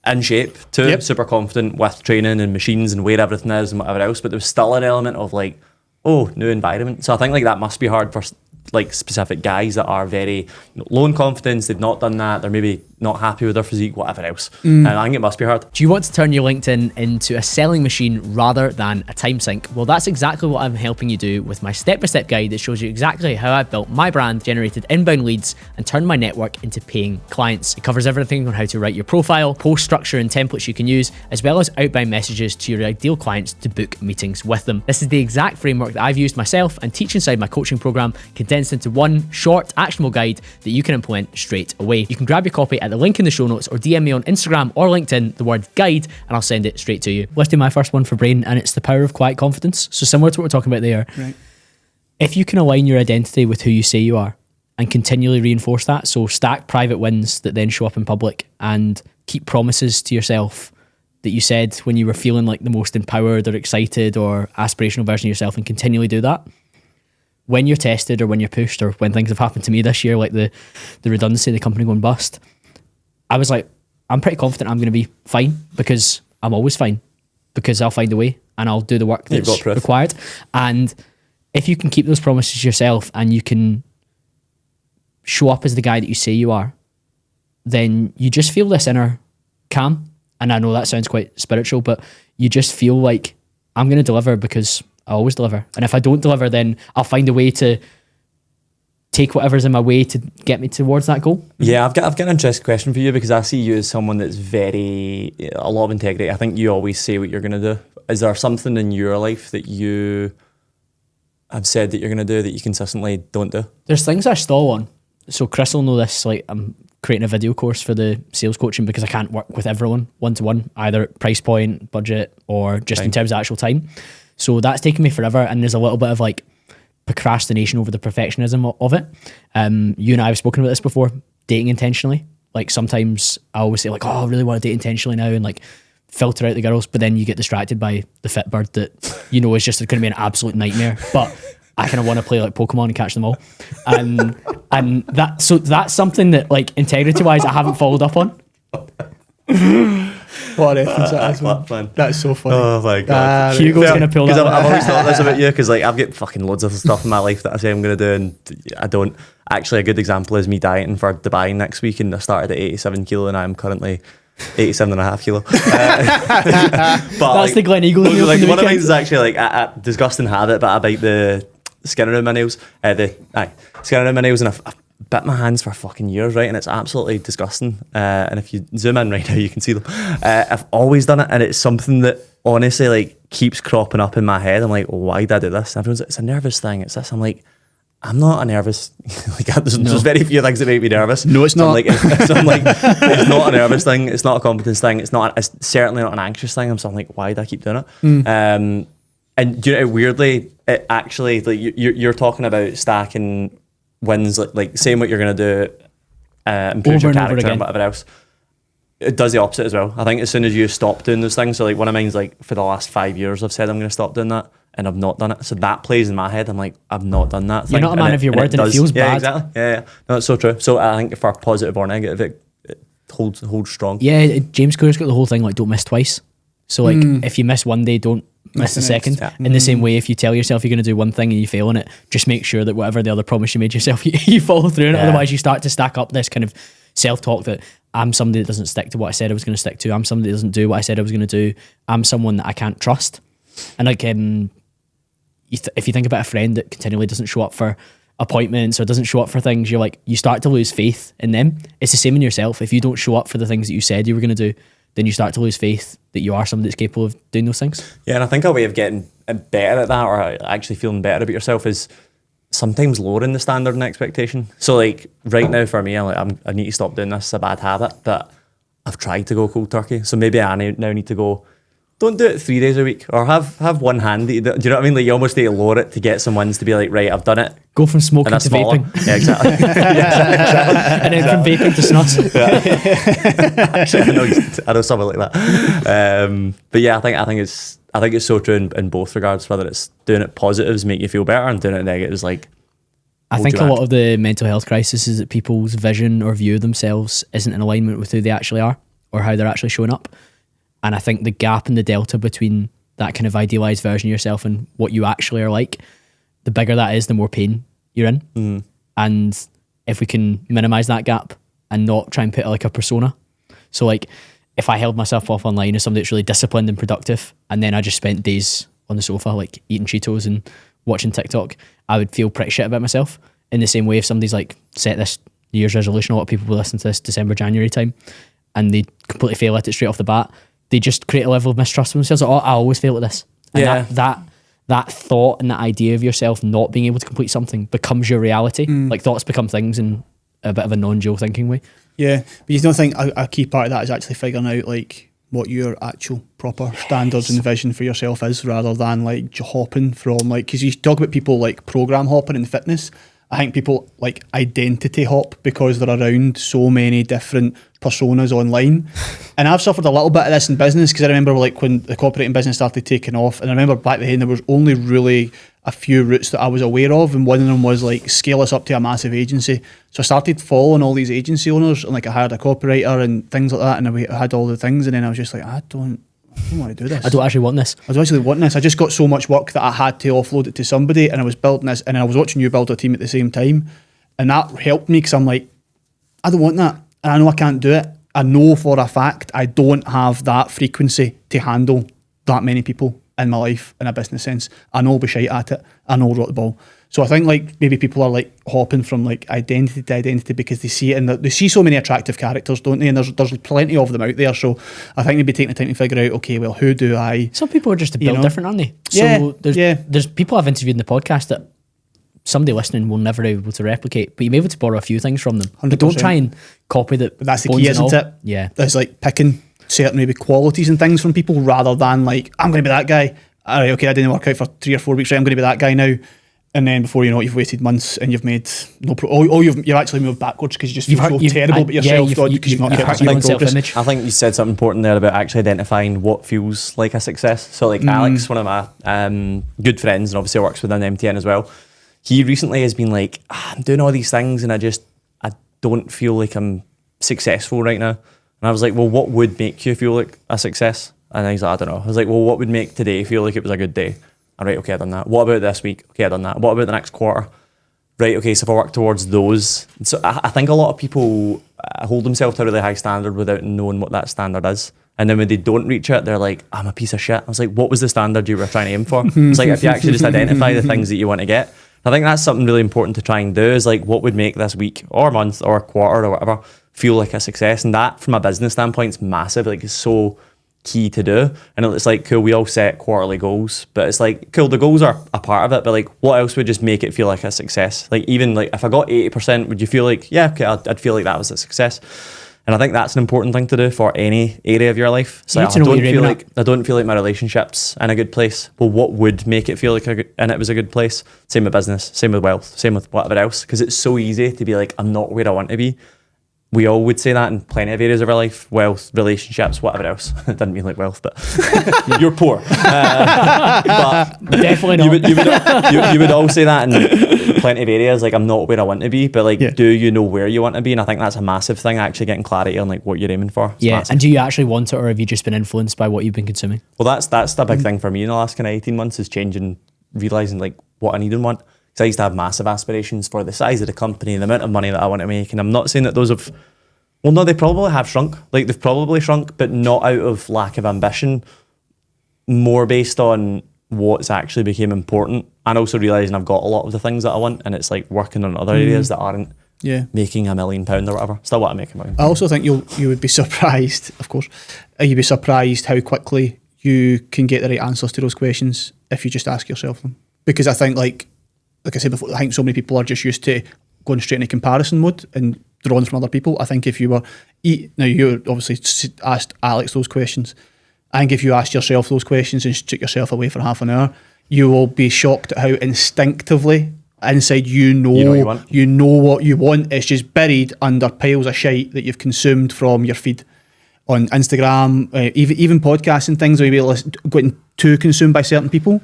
[SPEAKER 2] In shape, two, super confident with training and machines and where everything is and whatever else, but there was still an element of like, oh, new environment. So I think like that must be hard for like specific guys that are very low in confidence. They've not done that. They're maybe not happy with their physique, whatever else. And I think it must be hard.
[SPEAKER 1] Do you want to turn your LinkedIn into a selling machine rather than a time sink? Well, that's exactly what I'm helping you do with my step-by-step guide that shows you exactly how I built my brand, generated inbound leads, and turned my network into paying clients. It covers everything on how to write your profile, post structure and templates you can use, as well as outbound messages to your ideal clients to book meetings with them. This is the exact framework that I've used myself and teach inside my coaching program, condensed into one short, actionable guide that you can implement straight away. You can grab your copy at the link in the show notes or DM me on Instagram or LinkedIn, the word guide, and I'll send it straight to you. Let's do my first one for Brain, and it's the power of quiet confidence. So similar to what we're talking about there.
[SPEAKER 3] Right.
[SPEAKER 1] If you can align your identity with who you say you are and continually reinforce that, so stack private wins that then show up in public and keep promises to yourself that you said when you were feeling like the most empowered or excited or aspirational version of yourself, and continually do that. When you're tested or when you're pushed or when things have happened to me this year, like the redundancy, the company going bust, I was like, I'm pretty confident I'm going to be fine, because I'm always fine, because I'll find a way and I'll do the work
[SPEAKER 2] You've got
[SPEAKER 1] that's
[SPEAKER 2] proof.
[SPEAKER 1] required. And if you can keep those promises to yourself and you can show up as the guy that you say you are, then you just feel this inner calm. And I know that sounds quite spiritual, but you just feel like, I'm going to deliver because I always deliver. And if I don't deliver, then I'll find a way to take whatever's in my way to get me towards that goal.
[SPEAKER 2] Yeah, I've got an interesting question for you, because I see you as someone that's a lot of integrity. I think you always say what you're going to do. Is there something in your life that you have said that you're going to do that you consistently don't do?
[SPEAKER 1] There's things I stall on. So Chris will know this, like I'm creating a video course for the sales coaching because I can't work with everyone one-to-one, either at price point, budget, or just in terms of actual time. So that's taken me forever, and there's a little bit of like procrastination over the perfectionism of it. You and I have spoken about this before, dating intentionally. Like sometimes I always say like, oh, I really want to date intentionally now, and like filter out the girls, but then you get distracted by the Fitbird that you know is just going to be an absolute nightmare. But I kind of want to play like Pokemon and catch them all. And that's something that like integrity wise I haven't followed up on.
[SPEAKER 3] What a reference that is, man.
[SPEAKER 2] Man.
[SPEAKER 3] That's so funny.
[SPEAKER 2] Oh my god.
[SPEAKER 1] Hugo's going to pull that.
[SPEAKER 2] Because I've always thought this about you, because like I've got fucking loads of stuff in my life that I say I'm going to do and I don't. Actually, a good example is me dieting for Dubai next week, and I started at 87 kilo and I'm currently 87.5 kilo. But
[SPEAKER 1] that's
[SPEAKER 2] like,
[SPEAKER 1] the Glen Eagle.
[SPEAKER 2] Like one of mine is actually like a disgusting habit, but I bite the skin around my nails. Skin around my nails, and I've bit my hands for fucking years, right? And it's absolutely disgusting. And if you zoom in right now, you can see them. I've always done it, and it's something that honestly like keeps cropping up in my head. I'm like, well, why did I do this? And everyone's like, it's a nervous thing. It's this. I'm like, I'm not a nervous. Like, there's very few things that make me nervous.
[SPEAKER 3] No, it's not.
[SPEAKER 2] I'm like, it's not a nervous thing. It's not a competence thing. It's certainly not an anxious thing. So I'm like, why do I keep doing it? And you know, weirdly, it actually like you're talking about stacking wins, like saying what you're going to do, improve your character and whatever else. It does the opposite as well. I think as soon as you stop doing those things, so like one of mine's like for the last 5 years I've said I'm going to stop doing that, and I've not done it. So that plays in my head. I'm like, I've not done that thing.
[SPEAKER 1] You're not a man of your word, and it feels bad.
[SPEAKER 2] Yeah, exactly. Yeah. No, it's so true. So I think for positive or negative, it holds strong.
[SPEAKER 1] Yeah, James Clear's got the whole thing like don't miss twice. So like if you miss one day, don't miss the second.
[SPEAKER 2] Yeah.
[SPEAKER 1] In the same way, if you tell yourself you're going to do one thing and you fail on it, just make sure that whatever the other promise you made yourself, you follow through on it. Otherwise you start to stack up this kind of self-talk that I'm somebody that doesn't stick to what I said I was going to stick to. I'm somebody that doesn't do what I said I was going to do. I'm someone that I can't trust. And like, if you think about a friend that continually doesn't show up for appointments or doesn't show up for things, you're like, you start to lose faith in them. It's the same in yourself. If you don't show up for the things that you said you were going to do, then you start to lose faith that you are somebody that's capable of doing those things. Yeah,
[SPEAKER 2] and I think a way of getting better at that, or actually feeling better about yourself, is sometimes lowering the standard and expectation. So like right now for me, I need to stop doing this. It's a bad habit, but I've tried to go cold turkey. So maybe I now need to go, don't do it 3 days a week, or have one handy. Do you know what I mean? Like you almost need to lower it to get some wins to be like, right, I've done it.
[SPEAKER 1] Go from smoking to vaping.
[SPEAKER 2] Yeah, exactly.
[SPEAKER 1] And then from vaping to snus.
[SPEAKER 2] Actually, I know something like that. But yeah, I think it's so true in both regards. Whether it's doing it positives make you feel better, and doing it negatives like.
[SPEAKER 1] I think a lot of the mental health crisis is that people's vision or view of themselves isn't in alignment with who they actually are or how they're actually showing up. And I think the gap and the delta between that kind of idealized version of yourself and what you actually are like, the bigger that is, the more pain you're in. And if we can minimize that gap and not try and put like a persona. So like if I held myself off online as somebody that's really disciplined and productive, and then I just spent days on the sofa like eating Cheetos and watching TikTok, I would feel pretty shit about myself. In the same way, if somebody's like set this New Year's resolution, a lot of people will listen to this December, January time, and they completely fail at it straight off the bat, they just create a level of mistrust of themselves. Like, oh, I always fail at this. And that thought and that idea of yourself not being able to complete something becomes your reality. Like thoughts become things in a bit of a non-dual thinking way. Yeah, but you don't think a key part of that is actually figuring out like what your actual proper standards and vision for yourself is, rather than like hopping from like, because you talk about people like program hopping in fitness. I think people like identity hop because they're around so many different personas online. And I've suffered a little bit of this in business, because I remember like when the cooperating business started taking off, and I remember back then there was only really
[SPEAKER 3] a few routes that I was aware of, and one of them was like scale us up to a massive agency. So I started following all these agency owners, and like I hired a copywriter and things like that, and I had all the things, and then I was just like, I don't want to do this.
[SPEAKER 1] I don't actually want this.
[SPEAKER 3] I just got so much work that I had to offload it to somebody, and I was building this, and I was watching you build a team at the same time, and that helped me because I'm like, I don't want that, and I know I can't do it. I know for a fact I don't have that frequency to handle that many people in my life in a business sense. I know I'll be shite at it. I know I'll drop the ball. So I think like maybe people are like hopping from like identity to identity because they see it, and they see so many attractive characters, don't they? And there's plenty of them out there. So I think maybe taking the time to figure out, okay, well, who do I?
[SPEAKER 1] Some people are just built different, aren't they?
[SPEAKER 3] Yeah,
[SPEAKER 1] So there's people I've interviewed in the podcast that somebody listening will never be able to replicate, but you'll be able to borrow a few things from them. 100%. But don't try and copy that.
[SPEAKER 3] But that's the key, isn't it?
[SPEAKER 1] Yeah.
[SPEAKER 3] It's like picking certain maybe qualities and things from people rather than like, I'm going to be that guy. All right, okay, I didn't work out for 3 or 4 weeks, right, I'm going to be that guy now. And then before you know it, you've waited months and you've made no you've actually moved backwards because you just feel so terrible about yourself because you've not kept
[SPEAKER 1] your own self-image.
[SPEAKER 2] I think you said something important there about actually identifying what feels like a success. So like Alex, one of my good friends, and obviously works within MTN as well, he recently has been like, I'm doing all these things and I don't feel like I'm successful right now. And I was like, well, what would make you feel like a success? And he's like, I don't know. I was like, well, what would make today feel like it was a good day? All right, okay, I've done that. What about this week? Okay, I've done that. What about the next quarter? Right, okay, so if I work towards those. So I think a lot of people hold themselves to a really high standard without knowing what that standard is. And then when they don't reach it, they're like, I'm a piece of shit. I was like, what was the standard you were trying to aim for? It's like, if you actually just identify the things that you want to get. I think that's something really important to try and do, is like, what would make this week or month or quarter or whatever feel like a success? And that, from a business standpoint, is massive. Like, it's so key to do. And it's like, cool, we all set quarterly goals, but it's like, cool, the goals are a part of it, but like, what else would just make it feel like a success? Like, even like if I got 80%, would you feel like, yeah, okay, I'd feel like that was a success? And I think that's an important thing to do for any area of your life. So I don't feel like my relationship's in a good place. Well, what would make it feel like it was a good place? Same with business, same with wealth, same with whatever else. Because it's so easy to be like, I'm not where I want to be. We all would say that in plenty of areas of our life: wealth, relationships, whatever else. I didn't mean like wealth, but you're poor. But
[SPEAKER 1] definitely not.
[SPEAKER 2] You would all say that in plenty of areas. Like, I'm not where I want to be, but like, do you know where you want to be? And I think that's a massive thing. Actually, getting clarity on like what you're aiming for. It's massive.
[SPEAKER 1] And do you actually want it, or have you just been influenced by what you've been consuming?
[SPEAKER 2] Well, that's the big thing for me in the last kind of 18 months, is changing, realizing like what I need and want. Because I used to have massive aspirations for the size of the company, the amount of money that I want to make. And I'm not saying that those have, well, no, they probably have shrunk. Like, they've probably shrunk, but not out of lack of ambition, more based on what's actually became important. And also realising I've got a lot of the things that I want, and it's like working on other areas that aren't making £1 million or whatever. Still want to make £1 million.
[SPEAKER 3] I also think you would be surprised, of course, you'd be surprised how quickly you can get the right answers to those questions if you just ask yourself them. Because I think, like I said before, I think so many people are just used to going straight into comparison mode and drawing from other people. I think if you were, now you obviously asked Alex those questions. I think if you asked yourself those questions and took yourself away for half an hour, you will be shocked at how instinctively inside you know what you want. It's just buried under piles of shite that you've consumed from your feed on Instagram, even podcasts and things, where you'll be getting too consumed by certain people.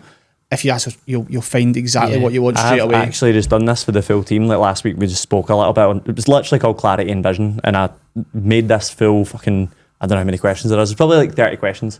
[SPEAKER 3] If you ask, you'll find exactly what you want straight away.
[SPEAKER 2] I've actually just done this for the full team. Like, last week we just spoke a little bit on, it was literally called Clarity and Vision, and I made this full fucking, I don't know how many questions there is. It's probably like 30 questions.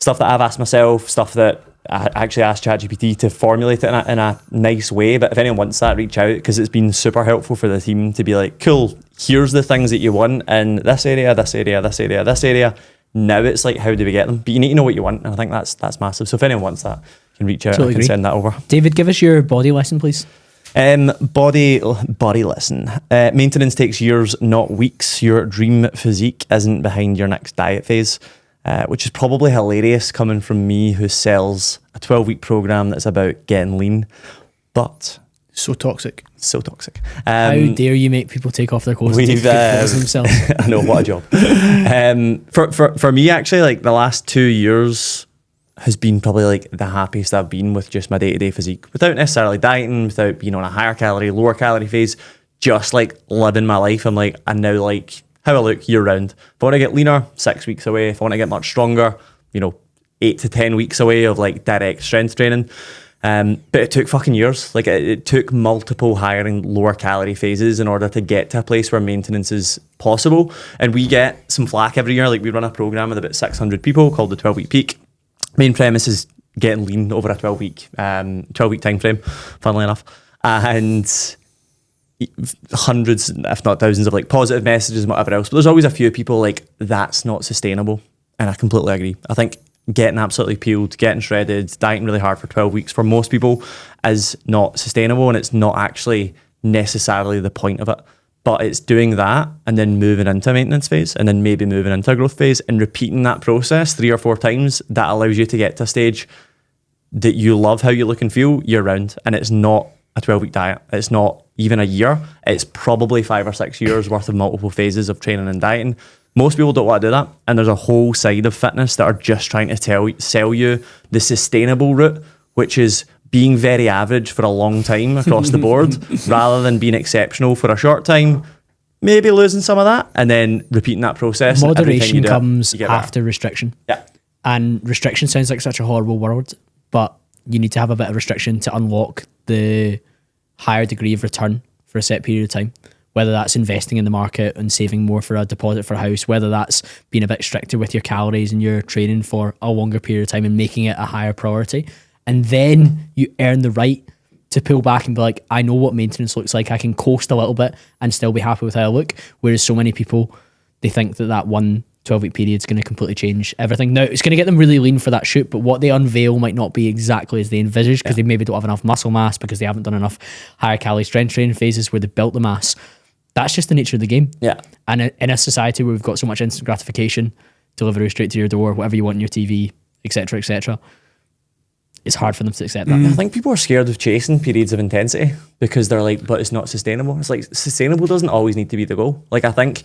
[SPEAKER 2] Stuff that I've asked myself, stuff that I actually asked ChatGPT to formulate it in a nice way. But if anyone wants that, reach out, because it's been super helpful for the team to be like, cool, here's the things that you want in this area, this area, this area, this area. Now it's like, how do we get them? But you need to know what you want, and I think that's massive. So if anyone wants that, can reach out. Totally, I can send that over.
[SPEAKER 1] David, give us your body lesson, please.
[SPEAKER 2] Body lesson. Maintenance takes years, not weeks. Your dream physique isn't behind your next diet phase, which is probably hilarious coming from me, who sells a 12-week program that's about getting lean. But
[SPEAKER 3] so toxic.
[SPEAKER 1] How dare you make people take off their clothes and take photos of themselves?
[SPEAKER 2] I know, what a job. For me, actually, like, the last 2 years has been probably like the happiest I've been with just my day-to-day physique, without necessarily dieting, without being on a higher calorie, lower calorie phase, just like living my life. I'm like, I now like how I look year round. If I want to get leaner, 6 weeks away. If I want to get much stronger, 8 to 10 weeks away of like direct strength training. But it took fucking years. Like it took multiple hiring lower calorie phases in order to get to a place where maintenance is possible. And we get some flack every year. Like we run a program with about 600 people called the 12-week peak. Main premise is getting lean over a 12-week time frame, funnily enough. And hundreds, if not thousands of like positive messages and whatever else. But there's always a few people like, that's not sustainable. And I completely agree. I think getting absolutely peeled, getting shredded, dieting really hard for 12 weeks for most people is not sustainable, and it's not actually necessarily the point of it. But it's doing that and then moving into a maintenance phase and then maybe moving into a growth phase and repeating that process 3 or 4 times that allows you to get to a stage that you love how you look and feel year round. And it's not a 12-week diet. It's not even a year. It's probably 5 or 6 years worth of multiple phases of training and dieting. Most people don't want to do that, and there's a whole side of fitness that are just trying to sell you the sustainable route, which is being very average for a long time across the board, rather than being exceptional for a short time, maybe losing some of that, and then repeating that process.
[SPEAKER 1] Moderation comes after restriction.
[SPEAKER 2] Yeah.
[SPEAKER 1] And restriction sounds like such a horrible word, but you need to have a bit of restriction to unlock the higher degree of return for a set period of time. Whether that's investing in the market and saving more for a deposit for a house, whether that's being a bit stricter with your calories and your training for a longer period of time and making it a higher priority. And then you earn the right to pull back and be like, I know what maintenance looks like. I can coast a little bit and still be happy with how I look. Whereas so many people, they think that one 12-week period is going to completely change everything. Now, it's going to get them really lean for that shoot, but what they unveil might not be exactly as they envisage because they maybe don't have enough muscle mass because they haven't done enough higher calorie strength training phases where they built the mass. That's just the nature of the game.
[SPEAKER 2] Yeah.
[SPEAKER 1] And in a society where we've got so much instant gratification, delivery straight to your door, whatever you want on your TV, etc., it's hard for them to accept that.
[SPEAKER 2] I think people are scared of chasing periods of intensity because they're like, but it's not sustainable. It's like, sustainable doesn't always need to be the goal. Like, I think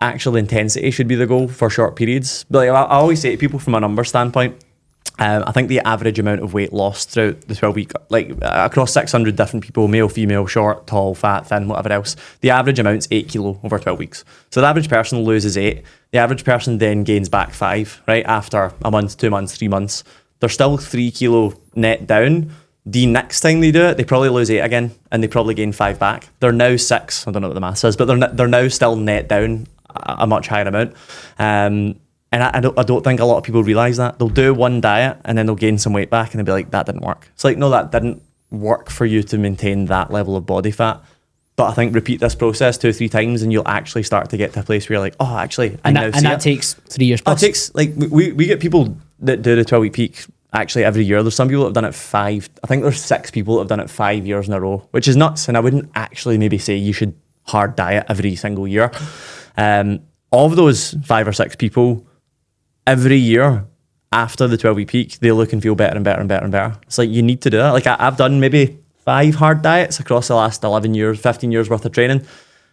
[SPEAKER 2] actual intensity should be the goal for short periods. But like, I always say to people from a number standpoint, I think the average amount of weight lost throughout the 12-week, like across 600 different people, male, female, short, tall, fat, thin, whatever else, the average amount's 8 kilo over 12 weeks. So the average person loses 8. The average person then gains back 5, right? After a month, 2 months, 3 months. They're still 3 kilo net down. The next time they do it, they probably lose 8 again, and they probably gain 5 back. They're now 6. I don't know what the math says, but they're now still net down a much higher amount. And I don't think a lot of people realise that. They'll do one diet and then they'll gain some weight back and they'll be like, that didn't work. It's like, no, that didn't work for you to maintain that level of body fat. But I think repeat this process 2 or 3 times and you'll actually start to get to a place where you're like, oh, actually,
[SPEAKER 1] and that takes 3 years plus.
[SPEAKER 2] It takes, like, we get people that do the 12-week peak actually every year. There's some people that have done it 5. I think there's 6 people that have done it 5 years in a row, which is nuts. And I wouldn't actually maybe say you should hard diet every single year. Of those 5 or 6 people, every year after the 12-week peak, they look and feel better and better and better and better. It's like, you need to do that. Like I've done maybe 5 hard diets across the last 11 years, 15 years worth of training.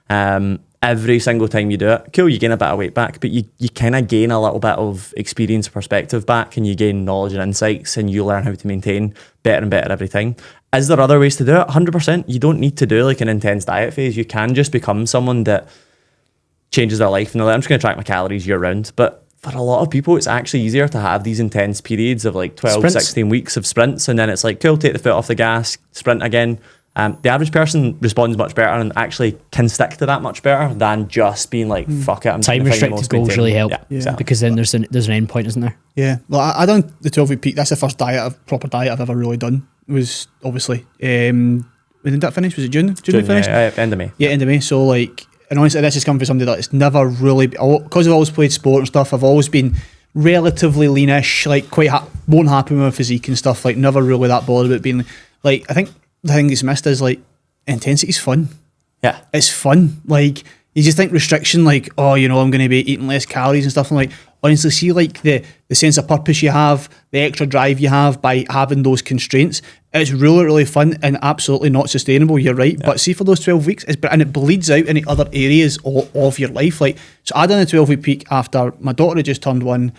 [SPEAKER 2] Every single time you do it, cool, you gain a bit of weight back, but you kind of gain a little bit of experience, perspective back, and you gain knowledge and insights, and you learn how to maintain better and better every time. Is there other ways to do it? 100%. You don't need to do like an intense diet phase. You can just become someone that changes their life and they're like, I'm just going to track my calories year round. But for a lot of people, it's actually easier to have these intense periods of like 12, sprints. 16 weeks of sprints. And then it's like, cool, take the foot off the gas, sprint again. The average person responds much better and actually can stick to that much better than just being like, fuck it. I'm
[SPEAKER 1] time restricted goals really help.
[SPEAKER 2] Yeah, exactly.
[SPEAKER 1] Because then there's an end point, isn't there?
[SPEAKER 3] Yeah. Well, I done the 12-week peak. That's the first proper diet I've ever really done. It was obviously, when did that finish? Was it June? June we finished?
[SPEAKER 2] End of May.
[SPEAKER 3] Yeah, end of May. So like, and honestly, this has come from somebody that's never really, because I've always played sport and stuff, I've always been relatively leanish, like quite more happy with my physique and stuff, like never really that bothered about being, like, I think the thing that's missed is like, intensity's fun.
[SPEAKER 2] Yeah.
[SPEAKER 3] It's fun. Like, you just think restriction, like, oh, you know, I'm going to be eating less calories and stuff. I'm like, honestly, see like the sense of purpose you have, the extra drive you have by having those constraints. It's really, really fun and absolutely not sustainable. You're right. Yeah. But see, for those 12 weeks, and it bleeds out into other areas of your life. Like, so I done a 12-week peak after my daughter had just turned 1,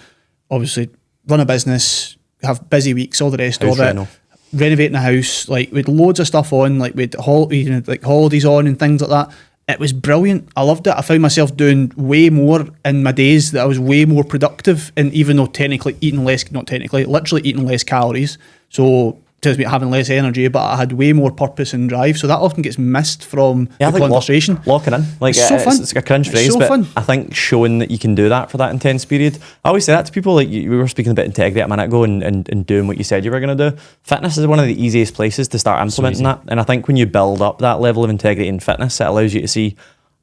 [SPEAKER 3] obviously run a business, have busy weeks, all the rest of it. Renovating a house, like with loads of stuff on, like with holidays on and things like that. It was brilliant. I loved it. I found myself doing way more in my days, that I was way more productive, and even though literally eating less calories. So tells me having less energy, but I had way more purpose and drive. So that often gets missed from
[SPEAKER 2] I
[SPEAKER 3] the
[SPEAKER 2] think
[SPEAKER 3] conversation.
[SPEAKER 2] Locking in. Like,
[SPEAKER 3] It's so fun.
[SPEAKER 2] It's a cringe
[SPEAKER 3] It's
[SPEAKER 2] phrase,
[SPEAKER 3] so
[SPEAKER 2] but
[SPEAKER 3] fun.
[SPEAKER 2] I think showing that you can do that for that intense period. I always say that to people, like we were speaking about integrity a minute ago and doing what you said you were going to do. Fitness is one of the easiest places to start implementing that. And I think when you build up that level of integrity in fitness, it allows you to see,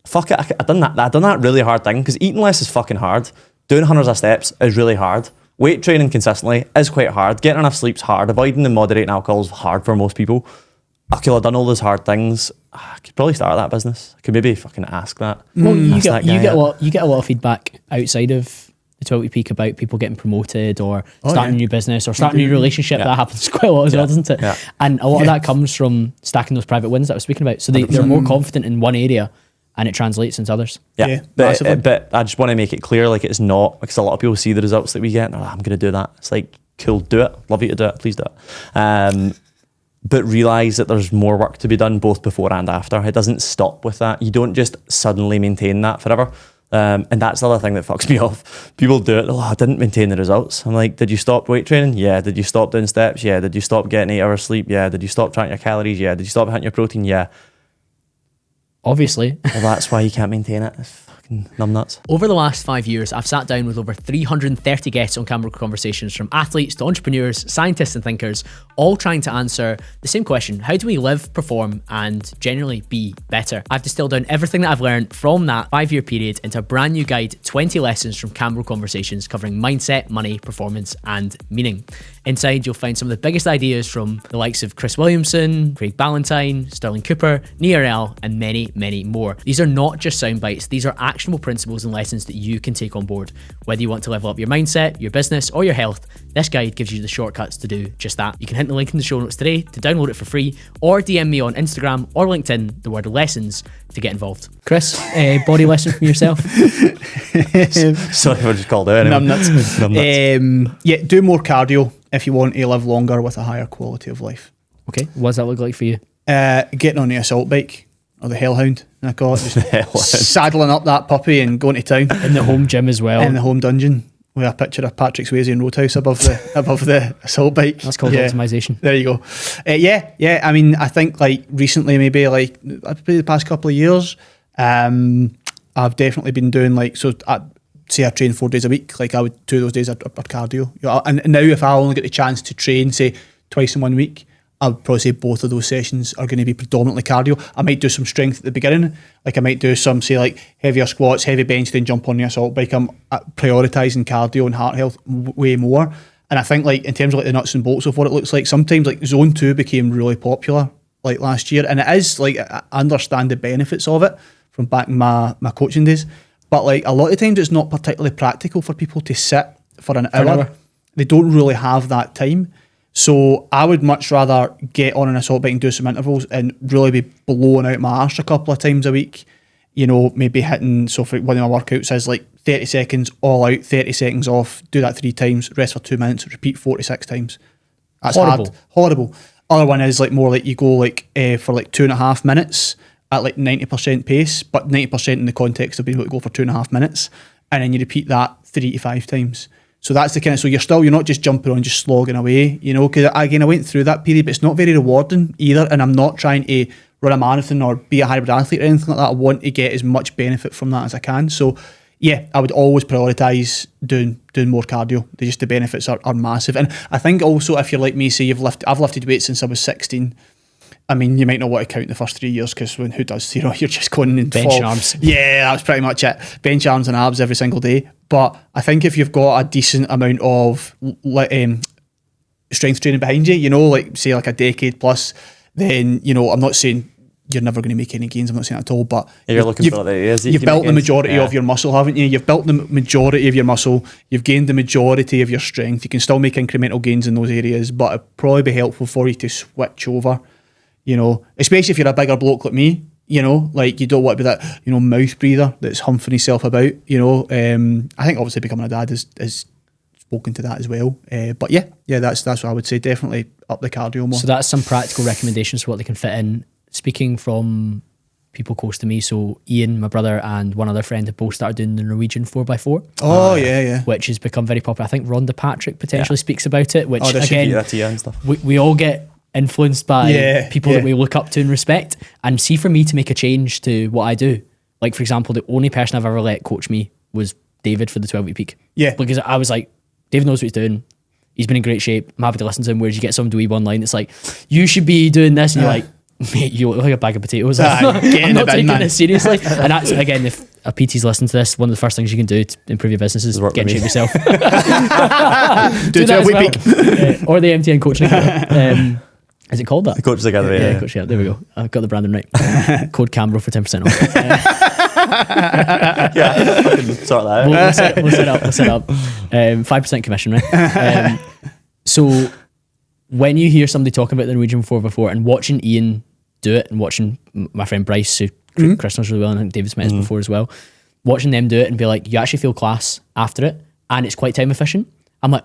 [SPEAKER 2] fuck it, I done that really hard thing, because eating less is fucking hard. Doing hundreds of steps is really hard. Weight training consistently is quite hard. Getting enough sleep's hard. Avoiding and moderating alcohol is hard for most people. Okay, well, I've done all those hard things. I could probably start that business. I could maybe fucking ask that.
[SPEAKER 1] Well, you
[SPEAKER 2] Ask that
[SPEAKER 1] get
[SPEAKER 2] guy
[SPEAKER 1] a lot of feedback outside of the 12 Week Peak about people getting promoted or starting a new business or starting a new relationship. That happens quite a lot as well, doesn't it?
[SPEAKER 2] Yeah.
[SPEAKER 1] And a lot of that comes from stacking those private wins that I was speaking about. So they're more confident in one area and it translates into others.
[SPEAKER 3] Yeah,
[SPEAKER 2] but
[SPEAKER 3] massively.
[SPEAKER 2] but I just want to make it clear, like, it's not, because a lot of people see the results that we get and they're like, I'm going to do that. It's like, cool, do it. Love you to do it. Please do it. But realise that there's more work to be done both before and after. It doesn't stop with that. You don't just suddenly maintain that forever. And that's the other thing that fucks me off. People do it. Oh, I didn't maintain the results. I'm like, did you stop weight training? Yeah. Did you stop doing steps? Yeah. Did you stop getting 8 hours sleep? Yeah. Did you stop tracking your calories? Yeah. Did you stop hitting your protein? Yeah.
[SPEAKER 1] Obviously.
[SPEAKER 2] Well, that's why you can't maintain it. It's fucking numbnuts.
[SPEAKER 1] Over the last 5 years, I've sat down with over 330 guests on Camera Conversations, from athletes to entrepreneurs, scientists and thinkers, all trying to answer the same question: how do we live, perform, and generally be better? I've distilled down everything that I've learned from that 5-year period into a brand new guide, 20 lessons from Camera Conversations, covering mindset, money, performance, and meaning. Inside, you'll find some of the biggest ideas from the likes of Chris Williamson, Craig Ballantyne, Sterling Cooper, Nia L, and many, many more. These are not just sound bites, these are actionable principles and lessons that you can take on board. Whether you want to level up your mindset, your business, or your health, this guide gives you the shortcuts to do just that. You can hit the link in the show notes today to download it for free, or DM me on Instagram or LinkedIn, the word lessons, to get involved. Chris, body lesson from yourself?
[SPEAKER 2] Sorry if I just called out anyway.
[SPEAKER 3] Numbnuts. Yeah, do more cardio if you want to live longer with a higher quality of life.
[SPEAKER 1] Okay, what does that look like for you?
[SPEAKER 3] Getting on the assault bike or the hellhound, I call it. Just saddling up that puppy and going to town.
[SPEAKER 1] In the home gym as well.
[SPEAKER 3] In the home dungeon with a picture of Patrick Swayze in Roadhouse above the assault bike.
[SPEAKER 1] That's called optimization.
[SPEAKER 3] There you go. Yeah. I mean, I think like recently, maybe like the past couple of years, I've definitely been doing like, so say I train 4 days a week, like I would 2 of those days are cardio. You know, and now if I only get the chance to train, say twice in 1 week, I would probably say both of those sessions are going to be predominantly cardio. I might do some strength at the beginning, like I might do some, say, like heavier squats, heavy bench, then jump on the assault bike. I'm prioritising cardio and heart health way more. And I think like in terms of like the nuts and bolts of what it looks like, sometimes like Zone 2 became really popular like last year, and it is like, I understand the benefits of it from back in my coaching days, but like a lot of times it's not particularly practical for people to sit for an hour. They don't really have that time. So I would much rather get on an assault bike and do some intervals and really be blowing out my arse a couple of times a week. You know, maybe hitting, so for one of my workouts is like 30 seconds all out, 30 seconds off, do that 3 times, rest for 2 minutes, repeat 46 times. That's horrible. Other one is like more like you go like for like 2.5 minutes at like 90% pace, but 90% in the context of being able to go for 2.5 minutes, and then you repeat that 3 to 5 times. So that's the kind of, so you're not just jumping on, just slogging away, you know, because again, I went through that period, but it's not very rewarding either. And I'm not trying to run a marathon or be a hybrid athlete or anything like that. I want to get as much benefit from that as I can. So yeah, I would always prioritise doing more cardio. The benefits are massive. And I think also if you're like me, say I've lifted weights since I was 16. I mean, you might not want to count the first 3 years because who does? You know, you're just going in
[SPEAKER 1] bench arms.
[SPEAKER 3] Yeah, that's pretty much it. Bench arms and abs every single day. But I think if you've got a decent amount of strength training behind you, you know, like say like a decade plus, then, you know, I'm not saying you're never going to make any gains. I'm not saying that at all. But
[SPEAKER 2] you're looking for the areas
[SPEAKER 3] you've built the majority of your muscle, haven't you? You've built the majority of your muscle. You've gained the majority of your strength. You can still make incremental gains in those areas, but it'd probably be helpful for you to switch over. You know, especially if you're a bigger bloke like me, you know, like you don't want to be that, you know, mouth breather that's humping himself about, you know. I think obviously becoming a dad is spoken to that as well. But yeah, that's what I would say. Definitely up the cardio more.
[SPEAKER 1] So that's some practical recommendations for what they can fit in. Speaking from people close to me, so Ian, my brother, and one other friend have both started doing the Norwegian 4x4.
[SPEAKER 3] Oh, yeah.
[SPEAKER 1] Which has become very popular. I think Rhonda Patrick potentially speaks about it, which again,
[SPEAKER 2] and stuff.
[SPEAKER 1] We all get influenced by
[SPEAKER 3] Yeah,
[SPEAKER 1] people
[SPEAKER 3] yeah.
[SPEAKER 1] that we look up to and respect. And see, for me to make a change to what I do, like for example, the only person I've ever let coach me was David for the 12-week peak.
[SPEAKER 3] Yeah.
[SPEAKER 1] Because I was like, David knows what he's doing. He's been in great shape. I'm happy to listen to him. Whereas you get some dweeb online, it's like, you should be doing this. And you're like, mate, you look like a bag of potatoes.
[SPEAKER 3] Get
[SPEAKER 1] I'm
[SPEAKER 3] in
[SPEAKER 1] not
[SPEAKER 3] the bin,
[SPEAKER 1] taking
[SPEAKER 3] man.
[SPEAKER 1] this seriously. And that's, again, if a PT's listening to this, one of the first things you can do to improve your business is
[SPEAKER 2] Work
[SPEAKER 1] get in
[SPEAKER 2] with
[SPEAKER 1] shape
[SPEAKER 2] me.
[SPEAKER 1] yourself.
[SPEAKER 3] Do
[SPEAKER 1] that as
[SPEAKER 3] 12-week peak.
[SPEAKER 1] Or the MTN coaching academy. Is it called that?
[SPEAKER 2] The coaches together, yeah.
[SPEAKER 1] Coach, yeah, there we go. I've got the branding right. Code Cambro for 10% off.
[SPEAKER 2] Yeah, fucking sort that out.
[SPEAKER 1] We'll set up. 5% commission, right? So when you hear somebody talking about the Norwegian 4x4 and watching Ian do it and watching my friend Bryce, who Chris knows really well, and I think David's met us before as well, watching them do it and be like, you actually feel class after it and it's quite time efficient. I'm like,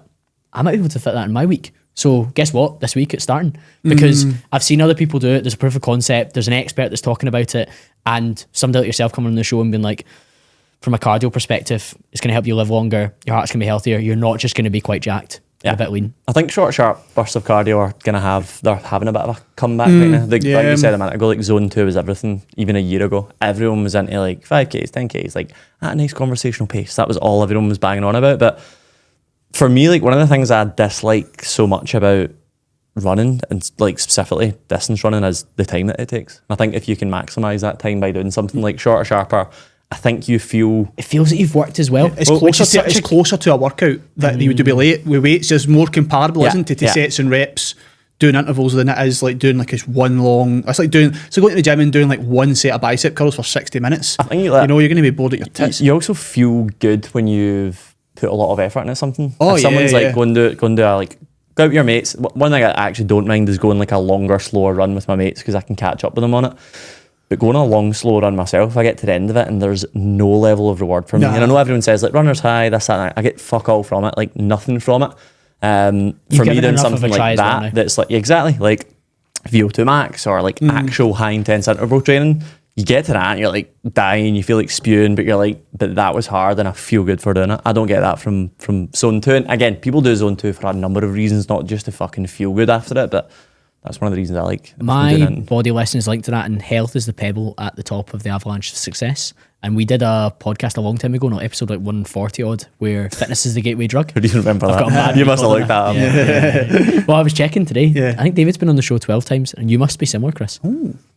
[SPEAKER 1] I might be able to fit that in my week. So guess what? This week it's starting because I've seen other people do it. There's a proof of concept. There's an expert that's talking about it, and somebody like yourself coming on the show and being like, from a cardio perspective, it's going to help you live longer. Your heart's going to be healthier. You're not just going to be quite jacked.
[SPEAKER 2] Yeah.
[SPEAKER 1] A bit lean.
[SPEAKER 2] I think short, sharp bursts of cardio are they're having a bit of a comeback right now. Like you said a minute ago, like zone 2 was everything. Even a year ago, everyone was into like 5Ks, 10Ks, like at a nice conversational pace. That was all everyone was banging on about. But for me, like one of the things I dislike so much about running, and like specifically distance running, is the time that it takes. I think if you can maximize that time by doing something like shorter, sharper, I think you feel
[SPEAKER 1] It feels that you've worked as well.
[SPEAKER 3] It's,
[SPEAKER 1] Which is such
[SPEAKER 3] closer to a workout that you would be late with weights. There's more comparable,
[SPEAKER 2] Yeah,
[SPEAKER 3] isn't it, to
[SPEAKER 2] yeah.
[SPEAKER 3] sets and reps, doing intervals than it is like doing like this one long. It's like going to the gym and doing like one set of bicep curls for 60 minutes.
[SPEAKER 2] I think
[SPEAKER 3] you know you're going to be bored at your tits.
[SPEAKER 2] you also feel good when you've put a lot of effort into something.
[SPEAKER 3] Oh,
[SPEAKER 2] if someone's
[SPEAKER 3] yeah,
[SPEAKER 2] like
[SPEAKER 3] yeah.
[SPEAKER 2] go and do a, like go out with your mates. One thing I actually don't mind is going like a longer, slower run with my mates because I can catch up with them on it. But going on a long, slow run myself, I get to the end of it and there's no level of reward for me.
[SPEAKER 3] Nah.
[SPEAKER 2] And I know everyone says like runner's high, this, that, and that. I get fuck all from it, like nothing from it. For me
[SPEAKER 1] given
[SPEAKER 2] doing
[SPEAKER 1] enough of a
[SPEAKER 2] something
[SPEAKER 1] try
[SPEAKER 2] like
[SPEAKER 1] as well
[SPEAKER 2] that,
[SPEAKER 1] now.
[SPEAKER 2] that's like exactly like VO2 max or like actual high intense interval training, you get to that and you're like dying, you feel like spewing, but you're like, but that was hard and I feel good for doing it. I don't get that from zone 2. And again, people do zone 2 for a number of reasons, not just to fucking feel good after it, but that's one of the reasons I like
[SPEAKER 1] My
[SPEAKER 2] doing it.
[SPEAKER 1] body lesson is linked to that, and health is the pebble at the top of the avalanche of success. And we did a podcast a long time ago, not episode like 140 odd, where fitness is the gateway drug.
[SPEAKER 2] Who do you remember
[SPEAKER 1] I've got a
[SPEAKER 2] that?
[SPEAKER 1] mad
[SPEAKER 2] You must have
[SPEAKER 1] record
[SPEAKER 2] looked
[SPEAKER 1] of
[SPEAKER 2] that up.
[SPEAKER 1] Yeah. Well, I was checking today.
[SPEAKER 3] Yeah.
[SPEAKER 1] I think David's been on the show 12 times, and you must be similar, Chris.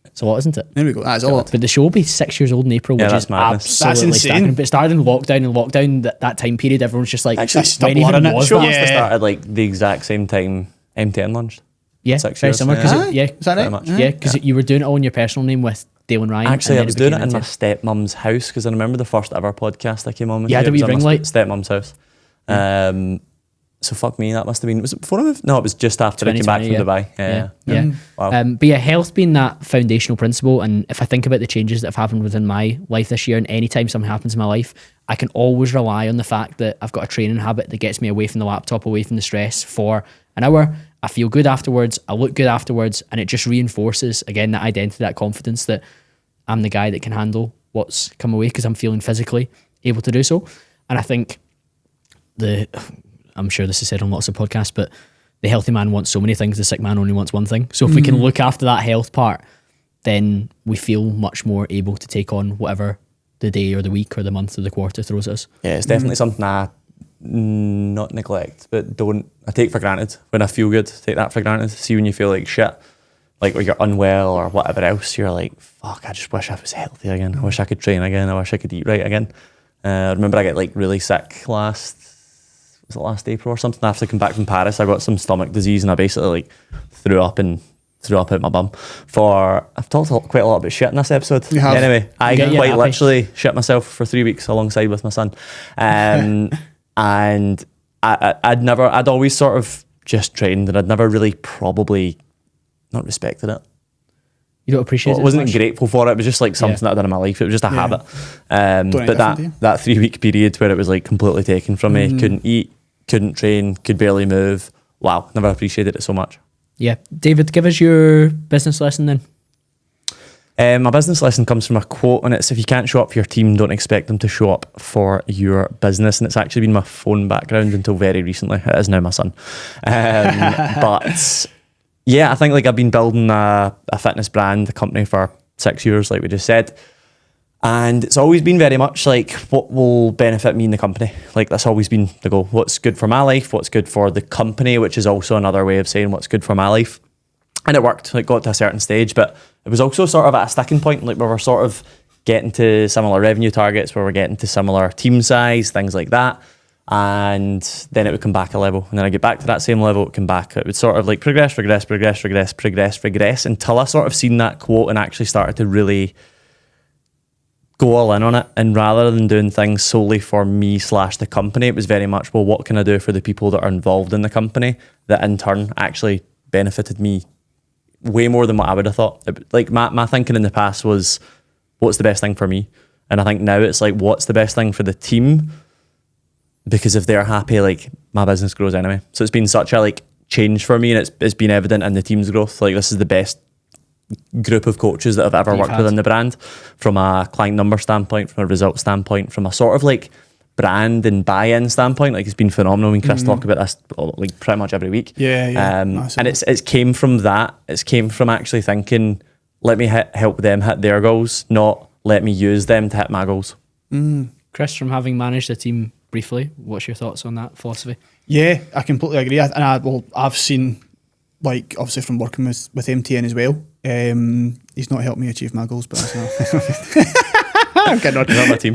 [SPEAKER 1] It's a lot, isn't it?
[SPEAKER 3] There we go. That's a lot.
[SPEAKER 1] But the show will be 6 years old in April,
[SPEAKER 2] Yeah,
[SPEAKER 1] which
[SPEAKER 2] that's
[SPEAKER 1] is
[SPEAKER 2] madness.
[SPEAKER 1] absolutely
[SPEAKER 3] That's insane.
[SPEAKER 1] staggering. But it started in lockdown, that time period, everyone's just like,
[SPEAKER 3] Actually,
[SPEAKER 1] when even
[SPEAKER 3] blurring it.
[SPEAKER 1] was
[SPEAKER 3] Sure.
[SPEAKER 1] that?
[SPEAKER 2] Must have
[SPEAKER 3] Yeah.
[SPEAKER 2] started like the exact same time MTN launched.
[SPEAKER 1] Yeah,
[SPEAKER 2] 6
[SPEAKER 1] very
[SPEAKER 2] years.
[SPEAKER 1] similar.
[SPEAKER 2] Yeah.
[SPEAKER 1] Yeah,
[SPEAKER 3] Is that
[SPEAKER 2] Pretty
[SPEAKER 3] right?
[SPEAKER 2] much.
[SPEAKER 1] yeah, because you were doing it all on your personal name with Dale and Ryan.
[SPEAKER 2] Actually,
[SPEAKER 1] and
[SPEAKER 2] I
[SPEAKER 1] then
[SPEAKER 2] was doing it
[SPEAKER 1] became
[SPEAKER 2] in my
[SPEAKER 1] into-
[SPEAKER 2] stepmom's house because I remember the first ever podcast I came on with.
[SPEAKER 1] You had a
[SPEAKER 2] It was
[SPEAKER 1] wee
[SPEAKER 2] at my
[SPEAKER 1] ring light?
[SPEAKER 2] Stepmom's house. So fuck me, that must have been, was it before I moved? No, it was just after I came back from
[SPEAKER 1] 2020,
[SPEAKER 2] Dubai. Yeah. Wow.
[SPEAKER 1] But yeah, health being that foundational principle, and if I think about the changes that have happened within my life this year, and anytime something happens in my life, I can always rely on the fact that I've got a training habit that gets me away from the laptop, away from the stress for an hour. I feel good afterwards, I look good afterwards, and it just reinforces, again, that identity, that confidence that I'm the guy that can handle what's come away because I'm feeling physically able to do so. And I think I'm sure this is said on lots of podcasts, but the healthy man wants so many things, the sick man only wants one thing. So if we can look after that health part, then we feel much more able to take on whatever the day or the week or the month or the quarter throws at us.
[SPEAKER 2] Yeah, it's definitely something I not neglect, but I take for granted. When I feel good, take that for granted. See, when you feel like shit, like when you're unwell or whatever else, you're like, fuck, I just wish I was healthy again. I wish I could train again. I wish I could eat right again. I remember I got like really sick last April or something. After I come back from Paris, I got some stomach disease and I basically like threw up out my bum. I've talked quite a lot about shit in this episode.
[SPEAKER 3] You have.
[SPEAKER 2] Anyway, I
[SPEAKER 1] Get you
[SPEAKER 2] quite
[SPEAKER 1] happy.
[SPEAKER 2] literally shit myself for 3 weeks alongside with my son. And I'd always sort of just trained and I'd never really probably not respected it.
[SPEAKER 1] You don't appreciate
[SPEAKER 2] I
[SPEAKER 1] it.
[SPEAKER 2] wasn't
[SPEAKER 1] as much?
[SPEAKER 2] grateful for it. It was just like something that I'd done in my life. It was just a habit. But
[SPEAKER 3] different, do you?
[SPEAKER 2] that 3 week period where it was like completely taken from me, couldn't eat, couldn't train, could barely move. Wow, never appreciated it so much.
[SPEAKER 1] Yeah. David, give us your business lesson then.
[SPEAKER 2] My business lesson comes from a quote, and it's: if you can't show up for your team, don't expect them to show up for your business. And it's actually been my phone background until very recently. It is now my son. But Yeah, I think like I've been building a fitness brand, a company for 6 years, like we just said. And it's always been very much like what will benefit me in the company. Like that's always been the goal. What's good for my life, what's good for the company, which is also another way of saying what's good for my life. And it worked, like got to a certain stage, but it was also sort of at a sticking point, like where we're sort of getting to similar revenue targets, where we're getting to similar team size, things like that. And then it would come back a level. And then I get back to that same level, it would come back. It would sort of like progress until I sort of seen that quote and actually started to really go all in on it. And rather than doing things solely for me / the company, it was very much, well, what can I do for the people that are involved in the company that in turn actually benefited me way more than what I would have thought. Like my thinking in the past was, what's the best thing for me? And I think now it's like, what's the best thing for the team? Because if they're happy, like my business grows anyway. So it's been such a like change for me, and it's been evident in the team's growth. Like this is the best group of coaches that I've ever worked with in the brand, from a client number standpoint, from a result standpoint, from a sort of like brand and buy-in standpoint. Like it's been phenomenal. When Chris talk about this like pretty much every week. And it's came from that. It's came from actually thinking, let me help them hit their goals, not let me use them to hit my goals.
[SPEAKER 1] Chris, from having managed the team briefly, what's your thoughts on that philosophy?
[SPEAKER 3] Yeah, I completely agree. I've seen, like, obviously from working with MTN as well. He's not helped me achieve my goals, but that's not. I'm kidding on.
[SPEAKER 2] Not my team.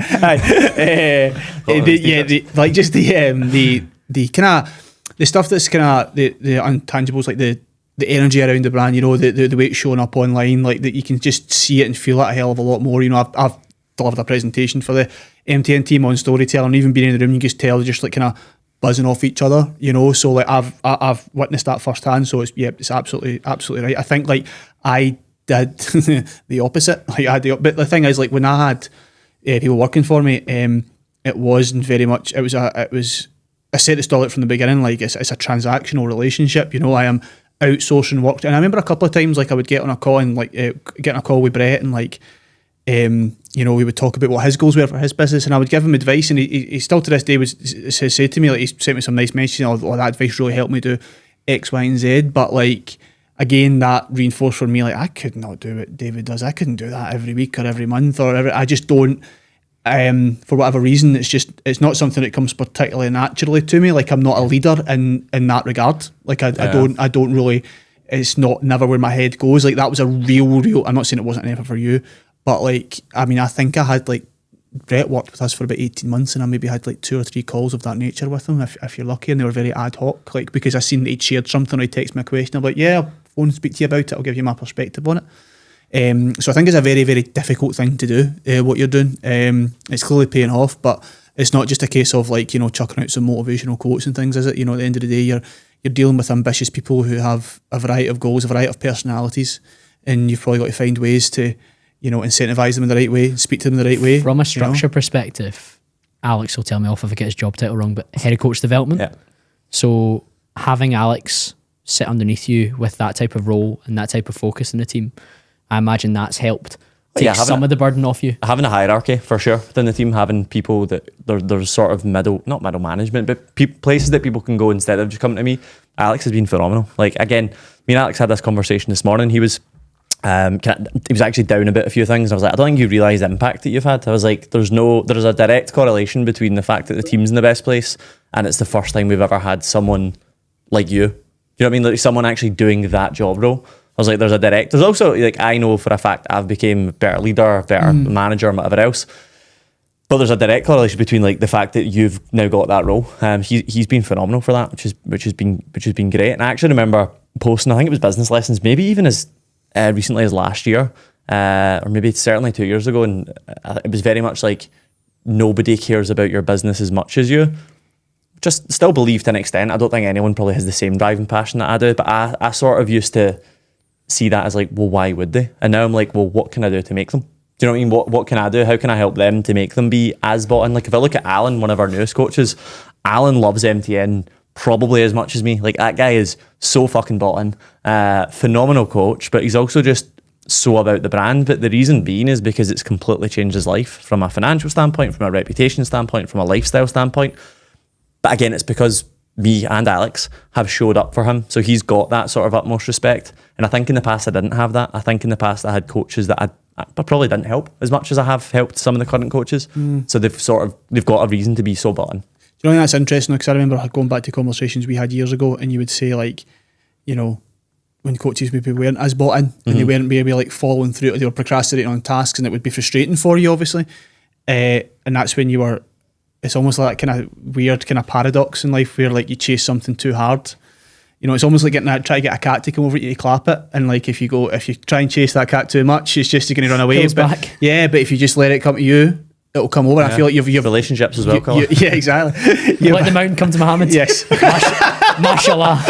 [SPEAKER 3] The kind of the stuff that's kind of the intangibles, like the energy around the brand. You know, the way it's showing up online, like that you can just see it and feel it a hell of a lot more. You know, I've delivered a presentation for the MTN team on storytelling. Even being in the room, you can just tell they're just like kind of buzzing off each other, you know. So like I've witnessed that firsthand. So it's absolutely right. I think like I did the opposite. But the thing is, like when I had people working for me, it wasn't very much. It was I set the stall out from the beginning. Like it's a transactional relationship. You know, I am outsourcing work, and I remember a couple of times like I would get on a call and like get on a call with Brett and like. You know, we would talk about what his goals were for his business, and I would give him advice, and he still to this day would say to me, like, he sent me some nice messages, oh, that advice really helped me do X, Y, and Z. But like again, that reinforced for me, like I could not do what David does. I couldn't do that every week or every month I just don't. For whatever reason, it's not something that comes particularly naturally to me. Like I'm not a leader in that regard. Like I don't really. It's never where my head goes. Like that was a real. I'm not saying it wasn't an effort for you. But like, I mean, I think I had like, Brett worked with us for about 18 months and I maybe had like 2 or 3 calls of that nature with him, if you're lucky, and they were very ad hoc, like because I seen that he'd shared something or he'd text me a question, I'm like, yeah, I'll phone and speak to you about it, I'll give you my perspective on it. So I think it's a very, very difficult thing to do, what you're doing. It's clearly paying off, but it's not just a case of like, you know, chucking out some motivational quotes and things, is it? You know, at the end of the day, you're dealing with ambitious people who have a variety of goals, a variety of personalities, and you've probably got to find ways to, you know, incentivize them in the right way, speak to them in the right way.
[SPEAKER 1] From a structure perspective, Alex will tell me off if I get his job title wrong, but head of coach development.
[SPEAKER 2] Yeah.
[SPEAKER 1] So having Alex sit underneath you with that type of role and that type of focus in the team, I imagine that's helped take some of the burden off you.
[SPEAKER 2] Having a hierarchy for sure within the team, having people that there's sort of not middle management, but places that people can go instead of just coming to me. Alex has been phenomenal. Like again, me and Alex had this conversation this morning. He was actually down a few things. I was like, I don't think you realise the impact that you've had. I was like, there's a direct correlation between the fact that the team's in the best place and it's the first time we've ever had someone like you. Do you know what I mean? Like someone actually doing that job role. I was like, there's also like, I know for a fact I've became a better leader, better manager and whatever else. But there's a direct correlation between like the fact that you've now got that role. He's been phenomenal for that, which has been great. And I actually remember posting, I think it was business lessons, maybe even as recently as last year, or maybe certainly 2 years ago, and it was very much like nobody cares about your business as much as you. Just still believe to an extent. I don't think anyone probably has the same driving passion that I do, but I sort of used to see that as like, well, why would they? And now I'm like, well, what can I do to make them? Do you know what I mean? What can I do? How can I help them to make them be as bought in? Like if I look at Alan, one of our newest coaches, Alan loves MTN probably as much as me. Like that guy is so fucking bought in. Phenomenal coach, but he's also just so about the brand. But the reason being is because it's completely changed his life from a financial standpoint, from a reputation standpoint, from a lifestyle standpoint. But again, it's because me and Alex have showed up for him. So he's got that sort of utmost respect. And I think in the past I didn't have that. I think in the past I had coaches that I probably didn't help as much as I have helped some of the current coaches. So they've got a reason to be so bought in.
[SPEAKER 3] Do you know, that's interesting, because I remember going back to conversations we had years ago, and you would say, like, you know, when coaches maybe weren't as bought in and they weren't maybe like following through, they were procrastinating on tasks, and it would be frustrating for you, obviously. And that's when it's almost like that kind of weird kind of paradox in life where like you chase something too hard. You know, it's almost like try to get a cat to come over to you to clap it, and like if you try and chase that cat too much, it's just going to run away.
[SPEAKER 1] Pulls back.
[SPEAKER 3] Yeah, but if you just let it come to you, it'll come over. Yeah. I feel like you've
[SPEAKER 2] relationships as well, Colin.
[SPEAKER 3] Yeah, exactly.
[SPEAKER 1] Let the mountain come to Muhammad.
[SPEAKER 3] Yes.
[SPEAKER 1] Mashallah.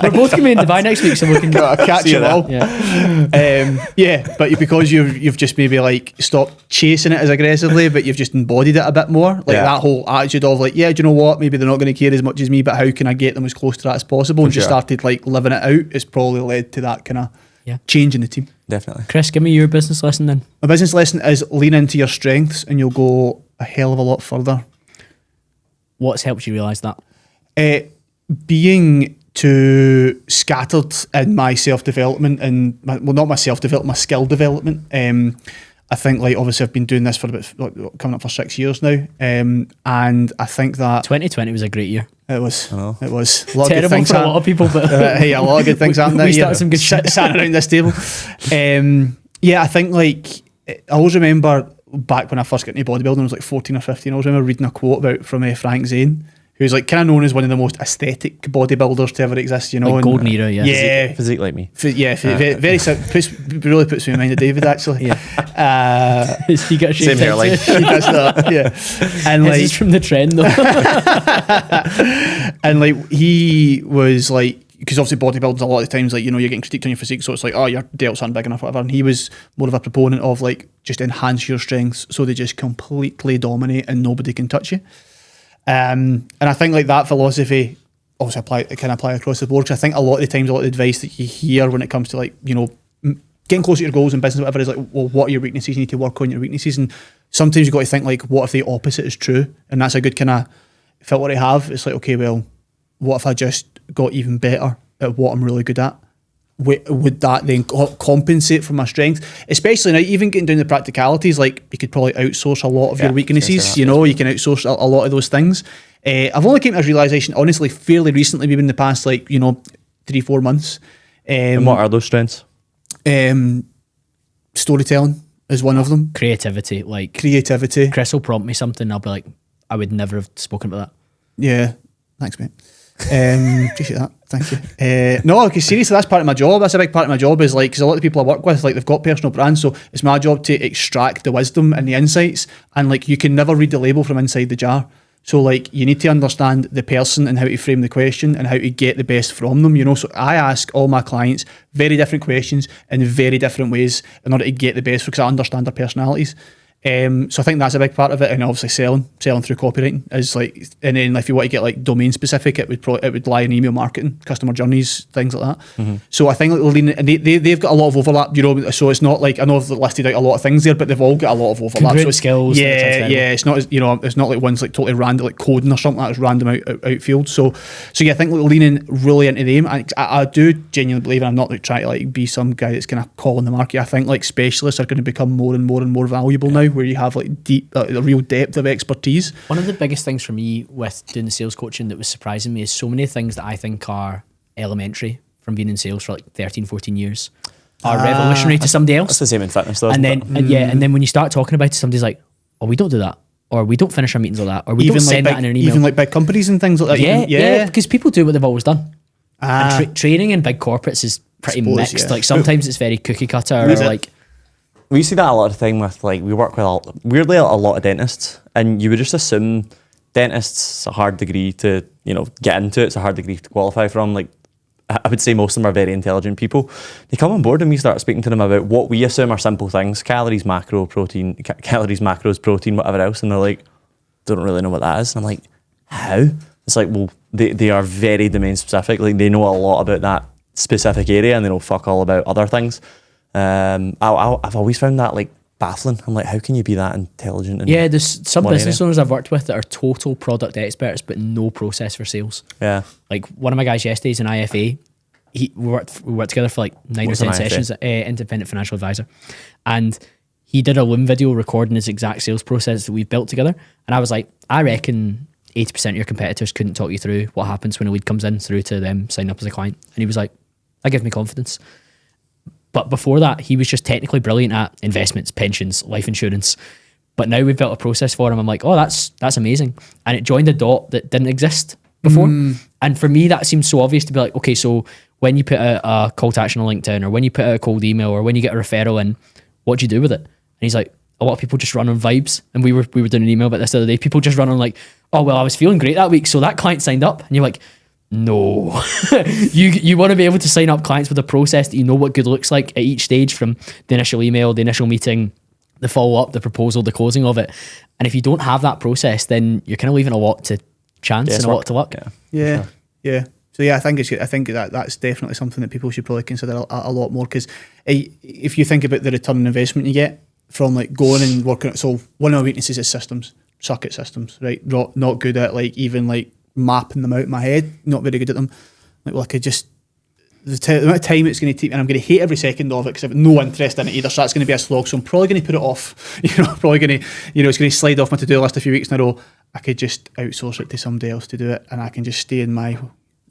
[SPEAKER 1] We're both going to be in Dubai next week, so we can
[SPEAKER 3] catch you all.
[SPEAKER 1] Yeah.
[SPEAKER 3] But because you've just maybe like stopped chasing it as aggressively, but you've just embodied it a bit more. Like that whole attitude of like, yeah, do you know what? Maybe they're not going to care as much as me, but how can I get them as close to that as possible? And just started like living it out. It's probably led to that kind of change in the team.
[SPEAKER 2] Definitely.
[SPEAKER 1] Chris, give me your business lesson then.
[SPEAKER 3] My business lesson is lean into your strengths, and you'll go a hell of a lot further.
[SPEAKER 1] What's helped you realise that?
[SPEAKER 3] Being too scattered in my self-development and not my self-development, my skill development. I think like obviously I've been doing this for about coming up for 6 years now, and I think that
[SPEAKER 1] 2020 was a great year.
[SPEAKER 3] It was.
[SPEAKER 2] Oh.
[SPEAKER 3] It was a lot
[SPEAKER 1] Terrible
[SPEAKER 3] of good things
[SPEAKER 1] for a lot of people, but
[SPEAKER 3] hey, a lot of good things happened.
[SPEAKER 1] We started some good shit.
[SPEAKER 3] Sat around this table. I think like I always remember back when I first got into bodybuilding, I was like 14 or 15. I always remember reading a quote from Frank Zane, who's like kind of known as one of the most aesthetic bodybuilders to ever exist, you know.
[SPEAKER 1] Like golden era, yeah.
[SPEAKER 3] Yeah.
[SPEAKER 2] Physique like me.
[SPEAKER 3] Very really puts me in mind of David, actually.
[SPEAKER 1] Yeah. He got a shape
[SPEAKER 2] Same hairline.
[SPEAKER 3] He does that, yeah. And
[SPEAKER 1] This
[SPEAKER 3] like,
[SPEAKER 1] is from the trend though.
[SPEAKER 3] and like he was like, because obviously bodybuilding's a lot of times like, you know, you're getting critiqued on your physique, so it's like, oh, your delts aren't big enough, whatever. And he was more of a proponent of like just enhance your strengths so they just completely dominate and nobody can touch you. And I think like that philosophy obviously can apply across the board, because I think a lot of the times a lot of the advice that you hear when it comes to like, you know, getting closer to your goals in business, whatever, is like, well, what are your weaknesses? You need to work on your weaknesses. And sometimes you've got to think like, what if the opposite is true? And that's a good kind of filter to have. It's like, okay, well, what if I just got even better at what I'm really good at? Would that then compensate for my strengths? Especially now, even getting down to the practicalities, like you could probably outsource a lot of your weaknesses. You know, you can outsource a lot of those things. I've only came to this realisation, honestly, fairly recently, maybe in the past, like, you know, 3-4 months.
[SPEAKER 2] And what are those strengths?
[SPEAKER 3] Storytelling is one of them.
[SPEAKER 1] Creativity.
[SPEAKER 3] Chris
[SPEAKER 1] will prompt me something, I'll be like, I would never have spoken about that.
[SPEAKER 3] Yeah, thanks, mate. Appreciate that, thank you. No, because seriously, that's part of my job. That's a big part of my job, is like, because a lot of people I work with, like, they've got personal brands, so it's my job to extract the wisdom and the insights, and like, you can never read the label from inside the jar. So like, you need to understand the person and how to frame the question and how to get the best from them, you know. So I ask all my clients very different questions in very different ways in order to get the best, because I understand their personalities. So I think that's a big part of it, and obviously selling through copywriting is like, and then if you want to get like domain specific, it would lie in email marketing, customer journeys, things like that. Mm-hmm. So I think like, and they've got a lot of overlap, you know. So it's not like, I know I've listed out a lot of things there, but they've all got a lot of overlap. So
[SPEAKER 1] skills.
[SPEAKER 3] Yeah. It's not, you know, it's not like one's like totally random, like coding or something, like it's random outfield. So yeah, I think like leaning really into them. I do genuinely believe, and I'm not like trying to like be some guy that's kind of calling the market. I think like specialists are going to become more and more and more valuable now, where you have like deep, a real depth of expertise.
[SPEAKER 1] One of the biggest things for me with doing the sales coaching that was surprising me is so many things that I think are elementary from being in sales for like 13, 14 years are revolutionary to somebody else.
[SPEAKER 2] That's the same in fitness though.
[SPEAKER 1] And then, and then when you start talking about it, somebody's like, oh, we don't do that. Or we don't finish our meetings like that. Or we don't send that in an email.
[SPEAKER 3] Even like big companies and things like that.
[SPEAKER 1] Yeah. Because people do what they've always done. And training in big corporates is pretty mixed. Yeah. Like sometimes it's very cookie cutter, or like,
[SPEAKER 2] we see that a lot of the time with, like, we work with weirdly a lot of dentists, and you would just assume dentists, a hard degree to, you know, get into, it's a hard degree to qualify from. Like, I would say most of them are very intelligent people. They come on board and we start speaking to them about what we assume are simple things: calories, macros, protein, whatever else, and they're like, don't really know what that is. And I'm like, how? It's like, well, they are very domain specific. Like, they know a lot about that specific area, and they know fuck all about other things. I've always found that, like, baffling. I'm like, how can you be that intelligent? And
[SPEAKER 1] Yeah, there's some
[SPEAKER 2] one
[SPEAKER 1] business
[SPEAKER 2] area?
[SPEAKER 1] owners I've worked with that are total product experts, but no process for sales.
[SPEAKER 2] Yeah.
[SPEAKER 1] Like one of my guys yesterday is an IFA. We worked together for like 9
[SPEAKER 2] What's
[SPEAKER 1] or
[SPEAKER 2] an
[SPEAKER 1] 10
[SPEAKER 2] IFA?
[SPEAKER 1] sessions, independent financial advisor. And he did a Loom video recording his exact sales process that we've built together. And I was like, I reckon 80% of your competitors couldn't talk you through what happens when a lead comes in through to them signing up as a client. And he was like, that gives me confidence. But before that, he was just technically brilliant at investments, pensions, life insurance. But now we've built a process for him. I'm like, oh, that's amazing. And it joined a dot that didn't exist before. And for me, that seems so obvious to be like, okay, so when you put out a call to action on LinkedIn, or when you put out a cold email, or when you get a referral in, what do you do with it? And he's like, a lot of people just run on vibes. And we were doing an email about this the other day. People just run on like, oh, well, I was feeling great that week, so that client signed up. And you're like, no. you want to be able to sign up clients with a process that you know what good looks like at each stage, from the initial email, the initial meeting, the follow-up, the proposal, the closing of it. And if you don't have that process, then you're kind of leaving a lot to chance and a lot to luck.
[SPEAKER 3] Yeah. So yeah, I think that's definitely something that people should probably consider a lot more, because if you think about the return on investment you get from like going and working. So one of my weaknesses is systems, suck at systems, right? Not good at like even like mapping them out in my head. Not very good at them. Like, well, I could just the amount of time it's going to take, and I'm going to hate every second of it because I've no interest in it either. So that's going to be a slog. So I'm probably going to put it off. Probably going to, it's going to slide off my to-do list a few weeks in a row. I could just outsource it to somebody else to do it, and I can just stay in my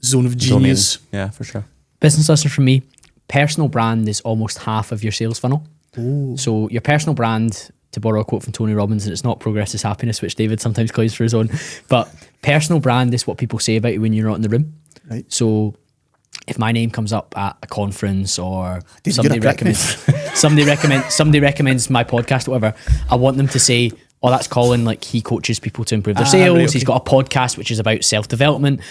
[SPEAKER 3] zone of genius.
[SPEAKER 2] Yeah, for sure.
[SPEAKER 1] Business lesson from me: personal brand is almost half of your sales funnel. Ooh. So your personal brand, to borrow a quote from Tony Robbins, and it's not progress is happiness, which David sometimes claims for his own, but personal brand is what people say about you when you're not in the room. Right. So if my name comes up at a conference, or somebody recommends my podcast or whatever, I want them to say, oh, that's Colin, like he coaches people to improve their sales. Right, okay. He's got a podcast which is about self-development.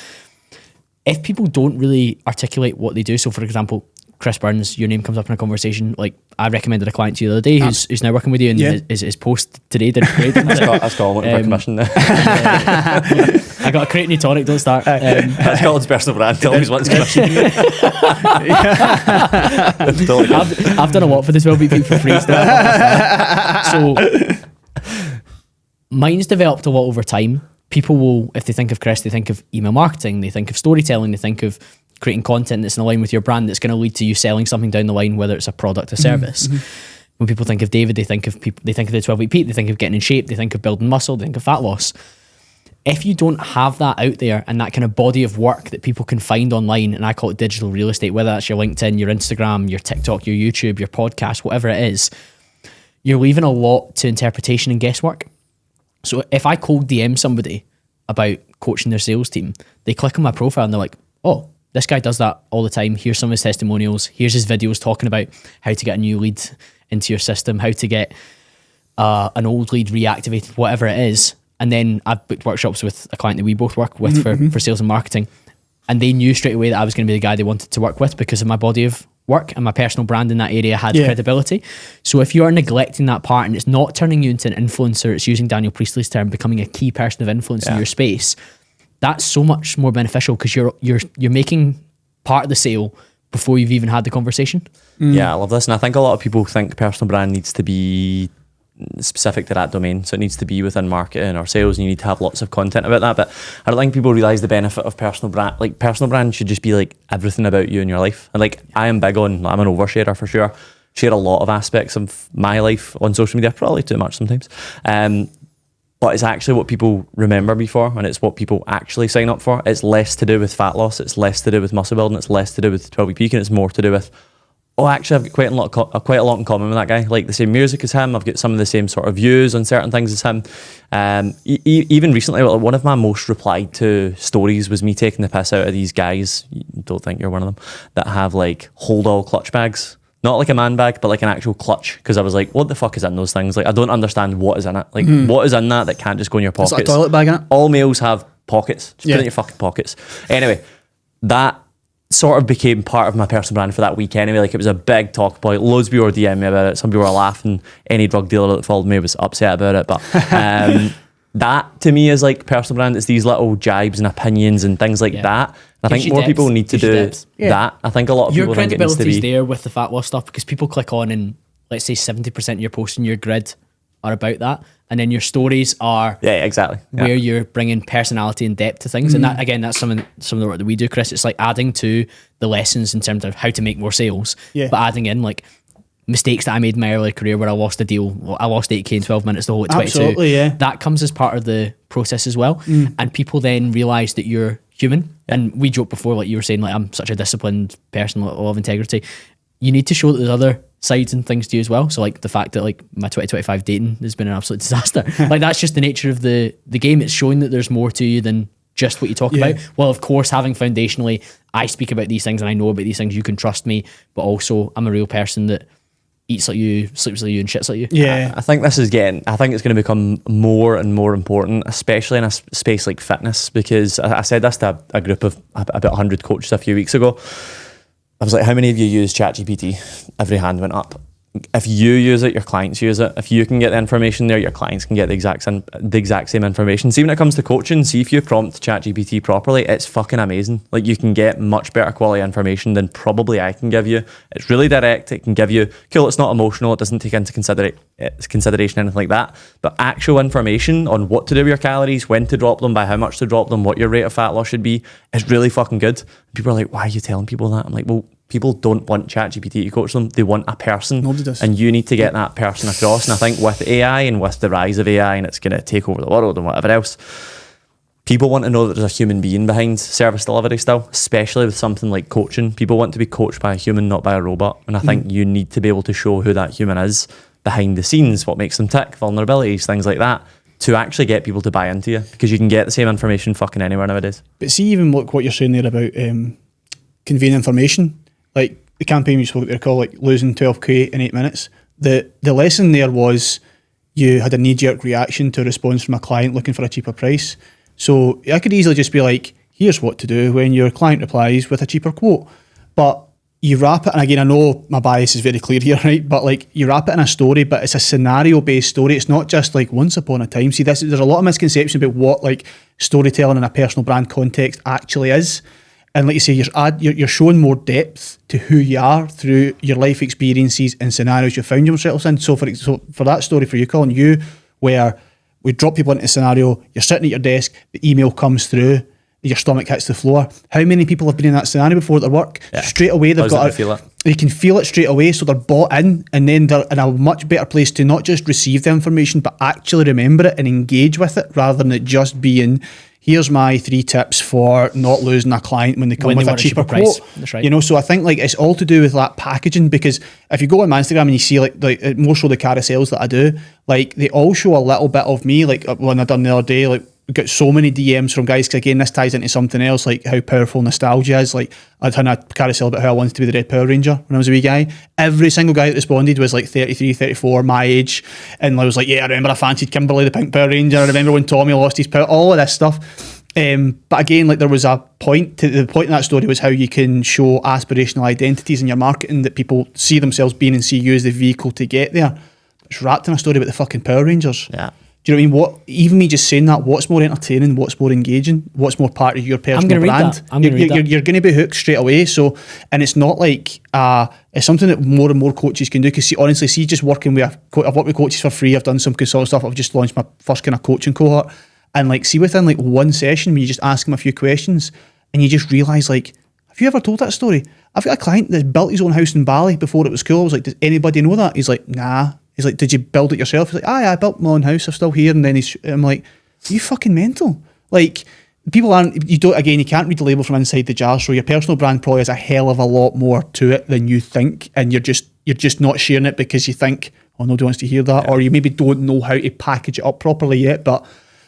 [SPEAKER 1] If people don't really articulate what they do, so for example, Chris Burns, your name comes up in a conversation. Like I recommended a client to you the other day who's now working with you, and his post today did great.
[SPEAKER 2] That's Colin for commission there.
[SPEAKER 1] I got a crate new tonic, don't start.
[SPEAKER 2] That's Colin's personal brand. He always wants commission.
[SPEAKER 1] I've done a lot for this Wellbeat Peak for free stuff. So mine's developed a lot over time. People will, if they think of Chris, they think of email marketing, they think of storytelling, they think of creating content that's in line with your brand that's going to lead to you selling something down the line, whether it's a product or service. Mm-hmm. When people think of David, they think of the 12-week Pete, they think of getting in shape, they think of building muscle, they think of fat loss. If you don't have that out there and that kind of body of work that people can find online, and I call it digital real estate, whether that's your LinkedIn, your Instagram, your TikTok, your YouTube, your podcast, whatever it is, you're leaving a lot to interpretation and guesswork. So if I cold DM somebody about coaching their sales team, they click on my profile and they're like, oh, this guy does that all the time. Here's some of his testimonials. Here's his videos talking about how to get a new lead into your system, how to get an old lead reactivated, whatever it is. And then I've booked workshops with a client that we both work with for sales and marketing. And they knew straight away that I was going to be the guy they wanted to work with because of my body of work, and my personal brand in that area had credibility. So if you are neglecting that part and it's not turning you into an influencer, it's using Daniel Priestley's term, becoming a key person of influence in your space, that's so much more beneficial because you're making part of the sale before you've even had the conversation.
[SPEAKER 2] Yeah, I love this. And I think a lot of people think personal brand needs to be specific to that domain. So it needs to be within marketing or sales, and you need to have lots of content about that. But I don't think people realise the benefit of personal brand. Like personal brand should just be like everything about you in your life. And like I am big on, I'm an oversharer for sure. Share a lot of aspects of my life on social media, probably too much sometimes. But it's actually what people remember me for, and it's what people actually sign up for. It's less to do with fat loss, it's less to do with muscle building, it's less to do with 12-week peak, and it's more to do with, oh, actually I've got quite a lot in common with that guy. Like the same music as him, I've got some of the same sort of views on certain things as him. Even recently, one of my most replied to stories was me taking the piss out of these guys, don't think you're one of them, that have like hold all clutch bags. Not like a man bag, but like an actual clutch. Because I was like, what the fuck is in those things? Like, I don't understand what is in it. Like, what is in that can't just go in your pockets?
[SPEAKER 3] It's like a toilet bag in it.
[SPEAKER 2] All males have pockets. Just put it in your fucking pockets. Anyway, that sort of became part of my personal brand for that week anyway. Like, it was a big talk point. Loads of people were DMing me about it. Some people were laughing. Any drug dealer that followed me was upset about it. But that, to me, is like personal brand. It's these little jibes and opinions and things like that. I think more people need to do that. I think a lot of people think it needs to be
[SPEAKER 1] your credibility is there with the fat loss stuff because people click on and let's say 70% of your posts in your grid are about that, and then your stories are
[SPEAKER 2] exactly
[SPEAKER 1] where you're bringing personality and depth to things. And that, again, that's some of the work that we do, Chris. It's like adding to the lessons in terms of how to make more sales, but adding in like mistakes that I made in my earlier career where I lost a deal. I lost 8k in 12 minutes, the whole at 22.
[SPEAKER 3] Absolutely, yeah.
[SPEAKER 1] That comes as part of the process as well. And people then realise that you're human. And we joked before, like you were saying, like I'm such a disciplined person, I love integrity. You need to show that there's other sides and things to you as well. So like the fact that like my 2025 dating has been an absolute disaster. Like that's just the nature of the game. It's showing that there's more to you than just what you talk about. Well, of course, having foundationally, I speak about these things and I know about these things, you can trust me, but also I'm a real person that eats like you, sleeps like you, and shits like you.
[SPEAKER 3] Yeah.
[SPEAKER 2] I think it's going to become more and more important, especially in a space like fitness, because I said this to a group of about 100 coaches a few weeks ago. I was like, how many of you use ChatGPT? Every hand went up. If you use it, your clients use it. If you can get the information there, your clients can get the exact same information. See, when it comes to coaching, see if you prompt ChatGPT properly, it's fucking amazing. Like you can get much better quality information than probably I can give you. It's really direct. It can give you, cool, it's not emotional. It doesn't take into consideration anything like that. But actual information on what to do with your calories, when to drop them, by how much to drop them, what your rate of fat loss should be, is really fucking good. People are like, why are you telling people that? I'm like, well, people don't want ChatGPT to coach them. They want a person.
[SPEAKER 3] Nobody does.
[SPEAKER 2] And you need to get that person across. And I think with AI and with the rise of AI and it's going to take over the world and whatever else, people want to know that there's a human being behind service delivery still, especially with something like coaching. People want to be coached by a human, not by a robot. And I think you need to be able to show who that human is behind the scenes, what makes them tick, vulnerabilities, things like that, to actually get people to buy into you, because you can get the same information fucking anywhere nowadays.
[SPEAKER 3] But see, even look what you're saying there about conveying information. Like the campaign we spoke about, called like losing 12k in 8 minutes. The lesson there was you had a knee-jerk reaction to a response from a client looking for a cheaper price. So I could easily just be like, here's what to do when your client replies with a cheaper quote. But you wrap it, and again, I know my bias is very clear here, right? But like you wrap it in a story, but it's a scenario-based story. It's not just like once upon a time. See, there's a lot of misconception about what like storytelling in a personal brand context actually is. And like you say, you're showing more depth to who you are through your life experiences and scenarios you found yourselves in. So for that story for you, Colin, where we drop people into a scenario, you're sitting at your desk, the email comes through, your stomach hits the floor. How many people have been in that scenario before at their work? Yeah. Straight away, they've got
[SPEAKER 2] feel it.
[SPEAKER 3] They can feel it straight away, so they're bought in, and then they're in a much better place to not just receive the information, but actually remember it and engage with it, rather than it just being, here's my 3 tips for not losing a client when they come with a cheaper
[SPEAKER 1] price.
[SPEAKER 3] quote.
[SPEAKER 1] That's right.
[SPEAKER 3] So I think like it's all to do with that packaging, because if you go on my Instagram and you see like more so the carousels that I do, like they all show a little bit of me. Like one I done the other day, like we got so many DMs from guys, because again, this ties into something else, like how powerful nostalgia is. Like I'd done a carousel about how I wanted to be the Red Power Ranger when I was a wee guy. Every single guy that responded was like 33, 34, my age. And I was like, yeah, I remember I fancied Kimberly, the Pink Power Ranger. I remember when Tommy lost his power, all of this stuff. But again, like there was a point to the point in that story was how you can show aspirational identities in your marketing, that people see themselves being and see you as the vehicle to get there. It's wrapped in a story about the fucking Power Rangers.
[SPEAKER 2] Yeah.
[SPEAKER 3] Do you know what I mean? Even me just saying that, what's more entertaining, what's more engaging, what's more part of your personal brand? You're going to be hooked straight away. So, and it's not like it's something that more and more coaches can do. Because honestly, just working with I've worked with coaches for free. I've done some consulting stuff. I've just launched my first kind of coaching cohort, and like see within like one session, when you just ask him a few questions, and you just realise like, have you ever told that story? I've got a client that built his own house in Bali before it was cool. I was like, does anybody know that? He's like, nah. He's like, did you build it yourself? He's like, I built my own house. I'm still here. And then I'm like, are you fucking mental? Like, people aren't, you can't read the label from inside the jar. So your personal brand probably has a hell of a lot more to it than you think. And you're just not sharing it because you think, oh, nobody wants to hear that. Yeah. Or you maybe don't know how to package it up properly yet. But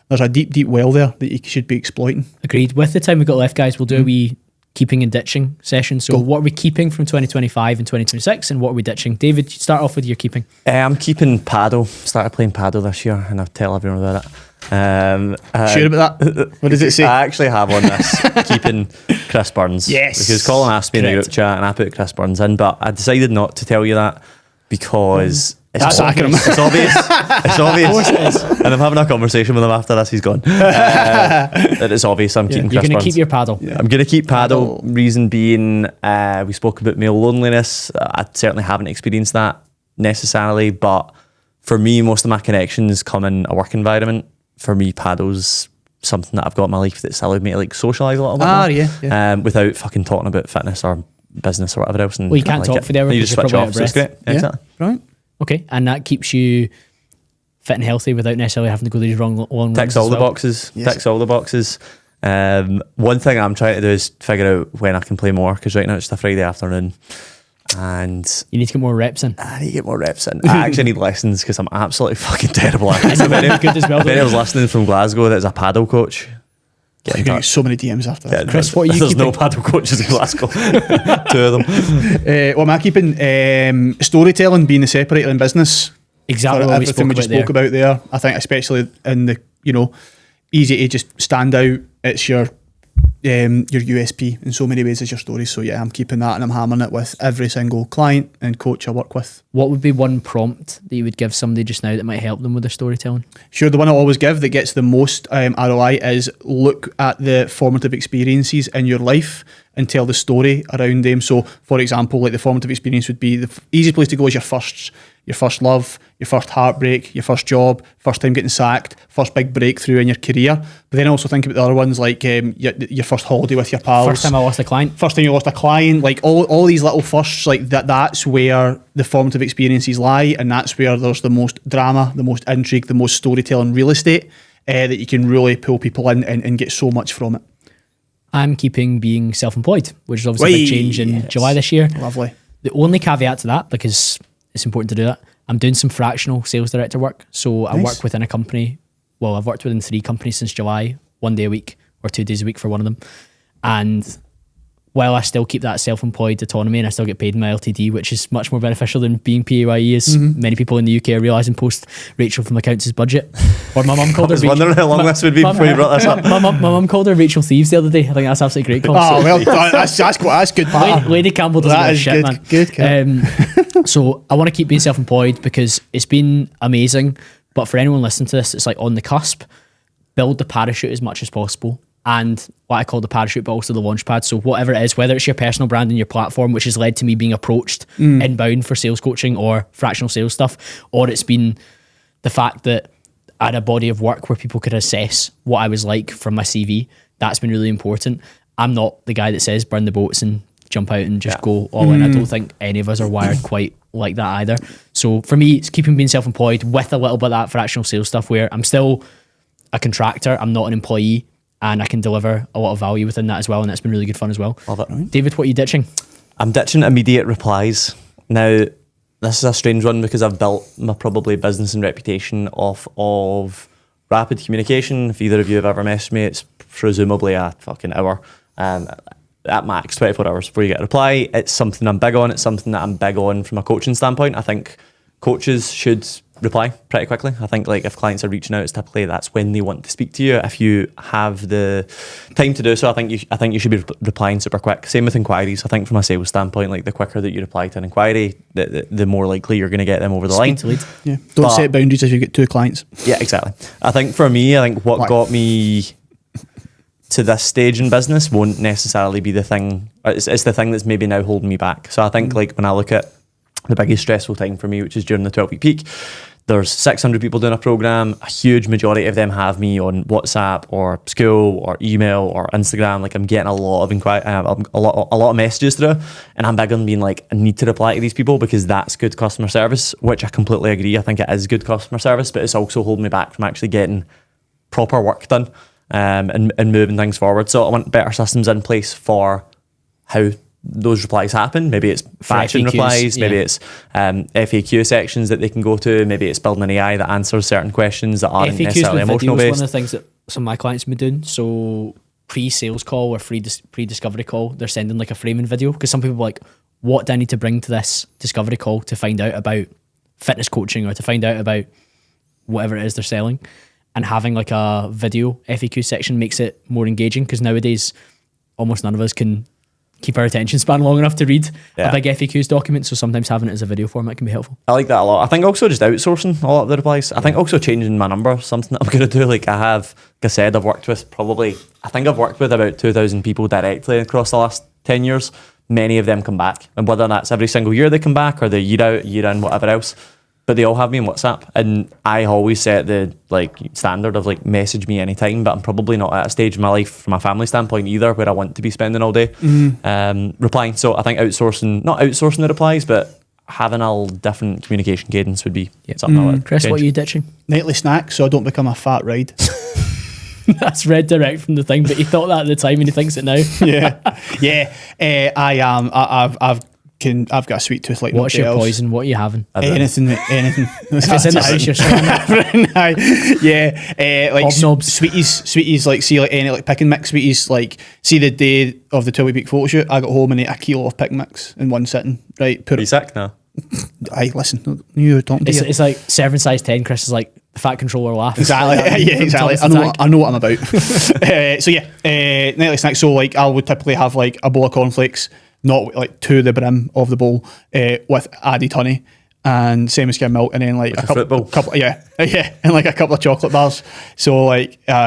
[SPEAKER 3] there's a deep, deep well there that you should be exploiting.
[SPEAKER 1] Agreed. With the time we've got left, guys, we'll do a wee keeping and ditching session. So what are we keeping from 2025 and 2026, and what are we ditching? David, start off with your keeping.
[SPEAKER 2] I'm keeping paddle. Started playing paddle this year, and I'll tell everyone about it.
[SPEAKER 3] Sure about that? What does it say?
[SPEAKER 2] I actually have on this keeping Chris Burns.
[SPEAKER 3] Yes.
[SPEAKER 2] Because Colin asked me in the group chat, and I put Chris Burns in, but I decided not to tell you that because it's obvious. It's obvious. Of course it is. And I'm having a conversation with him after this. He's gone. That it's obvious I'm keeping Chris Burns.
[SPEAKER 1] You're going to keep your paddle.
[SPEAKER 2] Yeah. I'm going to keep paddle. Reason being, we spoke about male loneliness. I certainly haven't experienced that necessarily, but for me, most of my connections come in a work environment. For me, paddle's something that I've got in my life that's allowed me to like socialise a little bit more, without fucking talking about fitness or business or whatever else. And
[SPEAKER 1] Well, you can't
[SPEAKER 2] I like
[SPEAKER 1] talk
[SPEAKER 2] it.
[SPEAKER 1] for the hour
[SPEAKER 2] You
[SPEAKER 1] because
[SPEAKER 2] just
[SPEAKER 1] you're
[SPEAKER 2] switch
[SPEAKER 1] probably
[SPEAKER 2] off,
[SPEAKER 1] out of
[SPEAKER 2] so it's
[SPEAKER 1] breath.
[SPEAKER 2] great. Yeah, exactly.
[SPEAKER 3] Right.
[SPEAKER 1] Okay, and that keeps you fit and healthy without necessarily having to go these long runs.
[SPEAKER 2] Ticks
[SPEAKER 1] as
[SPEAKER 2] all the
[SPEAKER 1] well.
[SPEAKER 2] boxes.
[SPEAKER 3] Yes.
[SPEAKER 2] Ticks all the boxes. One thing I'm trying to do is figure out when I can play more, because right now it's a Friday afternoon and
[SPEAKER 1] You need to get more reps in.
[SPEAKER 2] I need to get more reps in. I actually need lessons because I'm absolutely fucking terrible at it.
[SPEAKER 1] Very good as well.
[SPEAKER 2] If
[SPEAKER 1] though.
[SPEAKER 2] anyone's listening from Glasgow that's a paddle coach, get
[SPEAKER 3] You're
[SPEAKER 2] in
[SPEAKER 3] going to get
[SPEAKER 2] touch.
[SPEAKER 3] so many DMs after that.
[SPEAKER 1] Chris, what are you
[SPEAKER 2] There's no
[SPEAKER 1] keeping?
[SPEAKER 2] paddle coaches in Glasgow. 2 of them.
[SPEAKER 3] What am I keeping? Storytelling being the separator in business.
[SPEAKER 1] Exactly
[SPEAKER 3] For
[SPEAKER 1] what we
[SPEAKER 3] everything we just spoke about there. I think especially in the, easy to just stand out. It's your USP in so many ways as your story. So yeah, I'm keeping that and I'm hammering it with every single client and coach I work with.
[SPEAKER 1] What would be one prompt that you would give somebody just now that might help them with their storytelling?
[SPEAKER 3] Sure, the one I always give that gets the most ROI is look at the formative experiences in your life and tell the story around them. So, for example, like the formative experience would be the easiest place to go is your first love, your first heartbreak, your first job, first time getting sacked, first big breakthrough in your career. But then also think about the other ones like your first holiday with your pals.
[SPEAKER 1] First time I lost a client.
[SPEAKER 3] First time you lost a client, like all these little firsts, like that's where the formative experiences lie, and that's where there's the most drama, the most intrigue, the most storytelling real estate that you can really pull people in and get so much from it.
[SPEAKER 1] I'm keeping being self-employed, which is obviously a big change in July this year.
[SPEAKER 3] Lovely.
[SPEAKER 1] The only caveat to that, because it's important to do that, I'm doing some fractional sales director work. So I
[SPEAKER 3] Nice.
[SPEAKER 1] work within a company. Well, I've worked within 3 companies since July, 1 day a week or 2 days a week for one of them. And while I still keep that self-employed autonomy and I still get paid in my LTD, which is much more beneficial than being PAYE, as many people in the UK are realising post Rachel from Accounts' budget. Or my mum called
[SPEAKER 2] I
[SPEAKER 1] her
[SPEAKER 2] was wondering how long this would be before you brought this up.
[SPEAKER 1] My mum called her Rachel Thieves the other day. I think that's absolutely great. Call.
[SPEAKER 3] Oh, well, that's good.
[SPEAKER 1] Lady Campbell doesn't
[SPEAKER 3] That
[SPEAKER 1] give a
[SPEAKER 3] is
[SPEAKER 1] shit,
[SPEAKER 3] good,
[SPEAKER 1] man.
[SPEAKER 3] good.
[SPEAKER 1] So I want to keep being self-employed because it's been amazing. But for anyone listening to this, it's like on the cusp. Build the parachute as much as possible. And what I call the parachute, but also the launch pad. So whatever it is, whether it's your personal brand and your platform, which has led to me being approached inbound for sales coaching or fractional sales stuff, or it's been the fact that I had a body of work where people could assess what I was like from my CV. That's been really important. I'm not the guy that says burn the boats and jump out and just go all in. I don't think any of us are wired quite like that either. So for me, it's keeping being self-employed with a little bit of that fractional sales stuff where I'm still a contractor, I'm not an employee, and I can deliver a lot of value within that as well, and that's been really good fun as well.
[SPEAKER 2] Love it.
[SPEAKER 1] David, what are you ditching?
[SPEAKER 2] I'm ditching immediate replies. Now, this is a strange one because I've built my probably business and reputation off of rapid communication. If either of you have ever messaged me, it's presumably a fucking hour. At max, 24 hours before you get a reply. It's something I'm big on. It's something that I'm big on from a coaching standpoint. I think coaches should reply pretty quickly. I think like if clients are reaching out, it's typically that's when they want to speak to you. If you have the time to do so, I think you should be replying super quick. Same with inquiries. I think from a sales standpoint, like the quicker that you reply to an inquiry, the more likely you're going to get them over the line.
[SPEAKER 1] Speed to lead.
[SPEAKER 3] Yeah. Don't set boundaries if you get 2 clients.
[SPEAKER 2] Yeah, exactly. I think for me, what
[SPEAKER 3] Right.
[SPEAKER 2] got me to this stage in business won't necessarily be the thing. It's the thing that's maybe now holding me back. So I think like when I look at the biggest stressful time for me, which is during the 12-week peak, there's 600 people doing a program. A huge majority of them have me on WhatsApp or school or email or Instagram. Like I'm getting a lot of a lot of messages through, and I'm big on being like, I need to reply to these people because that's good customer service, which I completely agree. I think it is good customer service, but it's also holding me back from actually getting proper work done and moving things forward. So I want better systems in place for how those replies happen. Maybe it's batching
[SPEAKER 1] FAQs,
[SPEAKER 2] replies, maybe
[SPEAKER 1] yeah.
[SPEAKER 2] it's FAQ sections that they can go to, maybe it's building an AI that answers certain questions that aren't
[SPEAKER 1] FAQs
[SPEAKER 2] necessarily
[SPEAKER 1] with
[SPEAKER 2] emotional
[SPEAKER 1] videos, one
[SPEAKER 2] based.
[SPEAKER 1] of the things that some of my clients have been doing. So pre-sales call or pre-discovery call, they're sending like a framing video because some people are like, what do I need to bring to this discovery call to find out about fitness coaching or to find out about whatever it is they're selling? And having like a video FAQ section makes it more engaging because nowadays almost none of us can keep our attention span long enough to read a big FAQs document. So sometimes having it as a video format can be helpful.
[SPEAKER 2] I like that a lot. I think also just outsourcing a lot of the replies. I think also changing my number, something that I'm going to do. Like I said, I've worked with about 2,000 people directly across the last 10 years. many of them come back, and whether that's every single year they come back or the year out, year in, whatever else. But they all have me on WhatsApp, and I always set the standard of message me anytime. But I'm probably not at a stage in my life from a family standpoint either where I want to be spending all day replying. So I think not outsourcing the replies, but having a different communication cadence would be something I would
[SPEAKER 1] Chris,
[SPEAKER 2] change.
[SPEAKER 1] what are you ditching?
[SPEAKER 3] Nightly snacks, so I don't become a fat ride.
[SPEAKER 1] That's read direct from the thing, but he thought that at the time and he thinks it now.
[SPEAKER 3] yeah. I am. I've got a sweet tooth like
[SPEAKER 1] What's
[SPEAKER 3] nobody
[SPEAKER 1] your
[SPEAKER 3] else.
[SPEAKER 1] poison? What are you having?
[SPEAKER 3] Anything.
[SPEAKER 1] If it's in the house, you're sweating.
[SPEAKER 3] Hobnobs. Sweeties, any pick and mix sweeties. See the day of the 12-week photo shoot, I got home and ate a kilo of pick and mix in one sitting. Right,
[SPEAKER 2] Are you sick now?
[SPEAKER 3] Aye, listen, you were talking to you.
[SPEAKER 1] It's like serving size 10. Chris is like the fat controller laugh.
[SPEAKER 3] Exactly. Yeah, exactly. I know what I'm about. Nightly snacks. So I would typically have a bowl of cornflakes, not to the brim of the bowl, with added honey and semi-skim milk, and then a couple, and a couple of chocolate bars. So